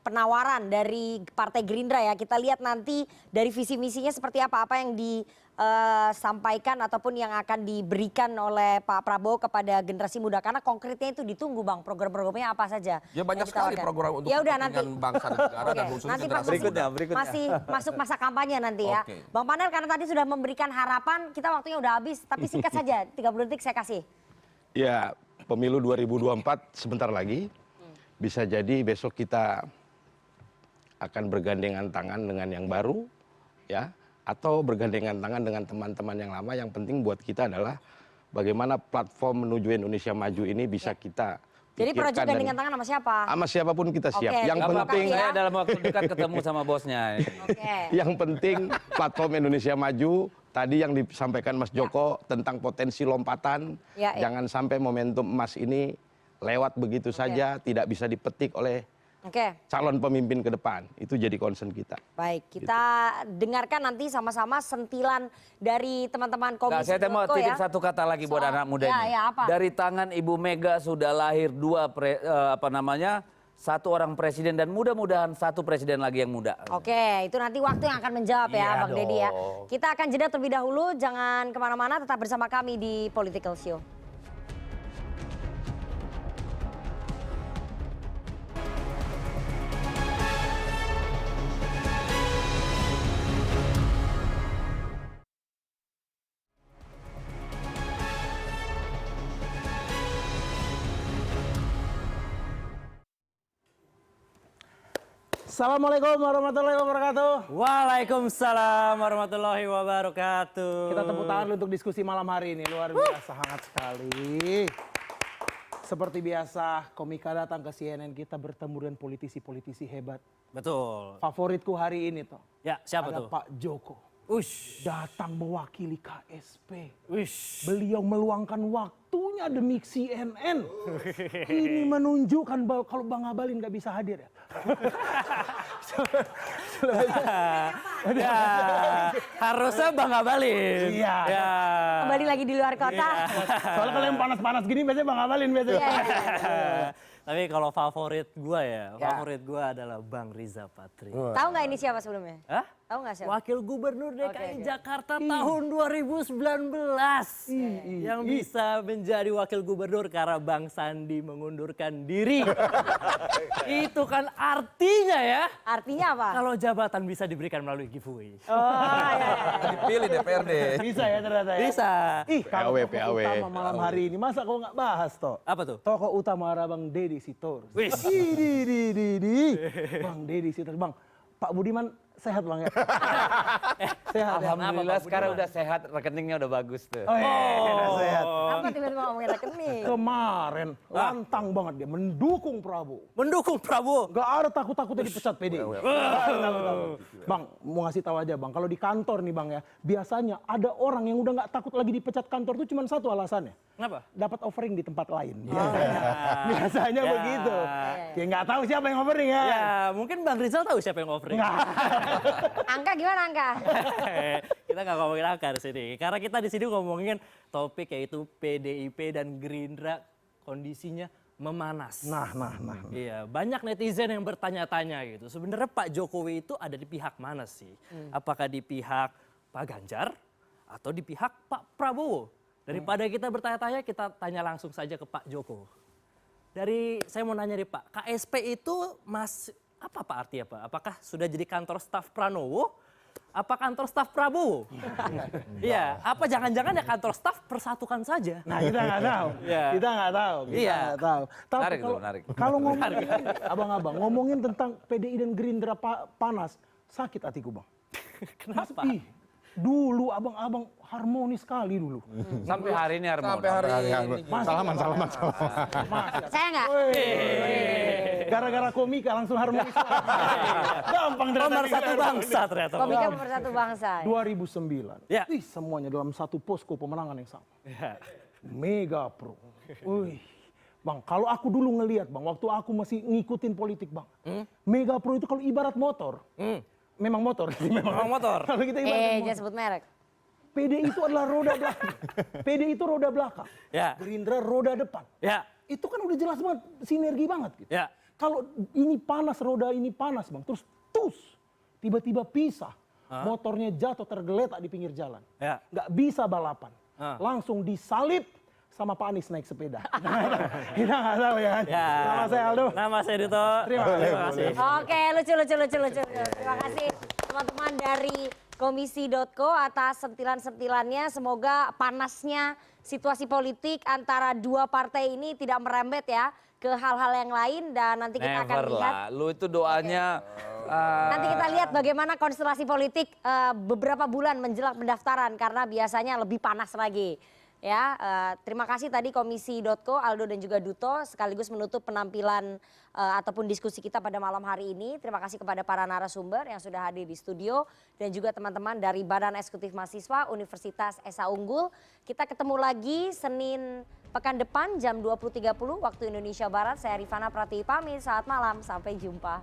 Speaker 1: penawaran dari Partai Gerindra ya. Kita lihat nanti dari visi misinya seperti apa yang disampaikan ataupun yang akan diberikan oleh Pak Prabowo kepada generasi muda. Karena konkretnya itu ditunggu Bang, program-programnya apa saja.
Speaker 8: Ya banyak sekali program untuk
Speaker 1: kepentingan
Speaker 8: bangsa dan negara dan khususnya
Speaker 1: nanti
Speaker 8: generasi
Speaker 7: berikutnya.
Speaker 1: masih masuk masa kampanye nanti ya. Bang Panel karena tadi sudah memberikan harapan, kita waktunya udah habis. Tapi singkat saja, 30 detik saya kasih.
Speaker 10: Ya, pemilu 2024 sebentar lagi. Bisa jadi besok kita akan bergandengan tangan dengan yang baru, ya, atau bergandengan tangan dengan teman-teman yang lama. Yang penting buat kita adalah bagaimana platform menuju Indonesia maju ini bisa kita
Speaker 1: Jadi
Speaker 10: pikirkan
Speaker 1: proyek gandengan tangan sama siapa?
Speaker 10: sama siapapun kita siap.
Speaker 1: Oke,
Speaker 10: Yang penting
Speaker 7: Saya dalam waktu dekat ketemu sama bosnya.
Speaker 10: yang penting platform Indonesia maju tadi yang disampaikan Mas Joko tentang potensi lompatan, jangan sampai momentum emas ini lewat begitu saja, tidak bisa dipetik oleh calon pemimpin ke depan. Itu jadi concern kita.
Speaker 1: Baik, kita dengarkan nanti sama-sama sentilan dari teman-teman komisi.
Speaker 7: Saya mau titip satu kata lagi buat anak muda ini.
Speaker 1: apa?
Speaker 7: Dari tangan Ibu Mega sudah lahir satu orang presiden dan mudah-mudahan satu presiden lagi yang muda.
Speaker 1: Oke, itu nanti waktu yang akan menjawab ya
Speaker 7: Iya
Speaker 1: Bang Deddy ya.
Speaker 7: dong.
Speaker 1: Kita akan jeda terlebih dahulu, jangan kemana-mana, tetap bersama kami di Political Show.
Speaker 14: Assalamualaikum warahmatullahi wabarakatuh.
Speaker 15: Waalaikumsalam warahmatullahi wabarakatuh.
Speaker 14: Kita tepuk tangan untuk diskusi malam hari ini, luar biasa, hangat sekali. Seperti biasa, Komika datang ke CNN, kita bertemu dengan politisi-politisi hebat.
Speaker 15: Betul.
Speaker 14: Favoritku hari ini toh.
Speaker 15: Ya, siapa
Speaker 14: ada
Speaker 15: tuh?
Speaker 14: Pak Joko.
Speaker 15: Ush.
Speaker 14: Datang mewakili KSP.
Speaker 15: Ush.
Speaker 14: Beliau meluangkan waktunya demi CNN. Ini menunjukkan bahwa kalau Bang Abalin nggak bisa hadir ya.
Speaker 15: Ya, harusnya Bang Abalin.
Speaker 14: Iya.
Speaker 15: Ya.
Speaker 1: Kembali lagi di luar kota.
Speaker 14: Soalnya kalau yang panas-panas gini biasanya Bang Abalin biasanya.
Speaker 15: Tapi kalau favorit gua favorit gua adalah Bang Riza Patria.
Speaker 1: Tahu nggak ini siapa sebelumnya?
Speaker 15: Hah?
Speaker 1: Tahu nggak siapa?
Speaker 15: Wakil Gubernur DKI
Speaker 1: Oke.
Speaker 15: Jakarta tahun 2019 yang bisa menjadi wakil gubernur karena Bang Sandi mengundurkan diri. Itu kan artinya ya.
Speaker 1: Artinya apa?
Speaker 15: Kalau jabatan bisa diberikan melalui giveaway.
Speaker 1: Oh, ya.
Speaker 8: Dipilih DPRD.
Speaker 14: Bisa ya ternyata ya.
Speaker 15: Bisa.
Speaker 14: Ih, kalau
Speaker 10: PAW,
Speaker 14: tokoh
Speaker 10: PAW.
Speaker 14: utama malam hari ini masa kau nggak bahas toh?
Speaker 15: Apa tuh?
Speaker 14: Tokoh utama ada Bang Deddy Sitorus.
Speaker 15: Wis.
Speaker 14: Bang Deddy Sitorus. Bang, Pak Budiman sehat Bang ya? Sehat ya?
Speaker 7: Alhamdulillah sekarang udah sehat, rekeningnya udah bagus tuh.
Speaker 14: Oh, iya, sehat.
Speaker 1: Apa tiba-tiba ngomongin rekening?
Speaker 14: Kemarin lantang banget dia mendukung Prabowo.
Speaker 15: Mendukung Prabowo.
Speaker 14: Gak ada takut-takutnya dipecat PD. Bang, mau ngasih tahu aja Bang, kalau di kantor nih Bang ya, biasanya ada orang yang udah nggak takut lagi dipecat kantor tuh cuma satu alasannya.
Speaker 15: Kenapa?
Speaker 14: Dapat offering di tempat lain. Biasanya
Speaker 15: Ya.
Speaker 14: begitu. Ya nggak tahu siapa yang offering ya.
Speaker 15: Ya, mungkin Bang Rizal tahu siapa yang offering.
Speaker 1: Angka gimana angka?
Speaker 15: Kita nggak ngomongin angka di sini, karena kita di sini ngomongin topik yaitu PDIP dan Gerindra kondisinya memanas.
Speaker 14: Nah.
Speaker 15: Iya, banyak netizen yang bertanya-tanya gitu. Sebenarnya Pak Jokowi itu ada di pihak mana sih? Apakah di pihak Pak Ganjar atau di pihak Pak Prabowo? Daripada kita bertanya-tanya, kita tanya langsung saja ke Pak Joko. Saya mau nanya nih Pak, KSP itu apa Pak artinya Pak? Apakah sudah jadi kantor staf Pranowo? Apa kantor staf Prabowo? Iya, apa jangan-jangan ya kantor staf persatukan saja?
Speaker 14: Nah kita nggak tahu.
Speaker 15: Iya.
Speaker 14: Kita nggak tahu.
Speaker 15: Iya.
Speaker 14: Tapi
Speaker 7: Menarik.
Speaker 14: kalau ngomongin abang-abang ngomongin tentang PDI dan Gerindra panas, sakit hatiku Bang.
Speaker 15: Kenapa?
Speaker 14: Dulu abang-abang harmonis sekali dulu.
Speaker 7: Sampai hari ini harmonis.
Speaker 8: Sampai hari ini.
Speaker 10: Salaman.
Speaker 1: Saya nggak?
Speaker 14: Gara-gara komika langsung harmonis. Gampang
Speaker 15: Pemersatu bangsa ternyata.
Speaker 1: Komika Pemersatu Bangsa.
Speaker 14: 2009.
Speaker 15: Ya.
Speaker 14: Ih, semuanya dalam satu posko pemenangan yang sama.
Speaker 15: Ya.
Speaker 14: Mega Pro. Wih. Bang, kalau aku dulu ngelihat Bang, waktu aku masih ngikutin politik Bang. Mega Pro itu kalau ibarat motor. Memang motor.
Speaker 15: Memang motor.
Speaker 14: Kalau kita ibarat
Speaker 1: Jangan sebut merek.
Speaker 14: PD itu adalah roda belakang. PD itu roda belakang.
Speaker 15: Ya.
Speaker 14: Gerindra roda depan.
Speaker 15: Ya.
Speaker 14: Itu kan udah jelas banget, sinergi banget gitu.
Speaker 15: Ya.
Speaker 14: Kalau ini panas, roda ini panas Bang, terus tiba-tiba pisah. Motornya jatuh tergeletak di pinggir jalan.
Speaker 15: Ya.
Speaker 14: Nggak bisa balapan. Langsung disalip sama Pak Anies naik sepeda. Kita nggak tahu ya kan.
Speaker 15: Ya.
Speaker 14: Nama saya Aldo.
Speaker 15: Nama saya Dito.
Speaker 14: Terima kasih.
Speaker 1: Oke, lucu. Terima kasih teman-teman dari komisi.co atas sentilan-sentilannya. Semoga panasnya situasi politik antara dua partai ini tidak merembet ya ke hal-hal yang lain, dan nanti kita akan
Speaker 7: Never
Speaker 1: lihat.
Speaker 7: lah, lu itu doanya.
Speaker 1: Nanti kita lihat bagaimana konstelasi politik beberapa bulan menjelang pendaftaran, karena biasanya lebih panas lagi. Ya, terima kasih tadi komisi.co, Aldo dan juga Duto, sekaligus menutup penampilan ataupun diskusi kita pada malam hari ini. Terima kasih kepada para narasumber yang sudah hadir di studio dan juga teman-teman dari Badan Eksekutif Mahasiswa Universitas Esa Unggul. Kita ketemu lagi Senin pekan depan jam 20.30 waktu Indonesia Barat. Saya Rifana Pratiwi pamit, selamat malam, sampai jumpa.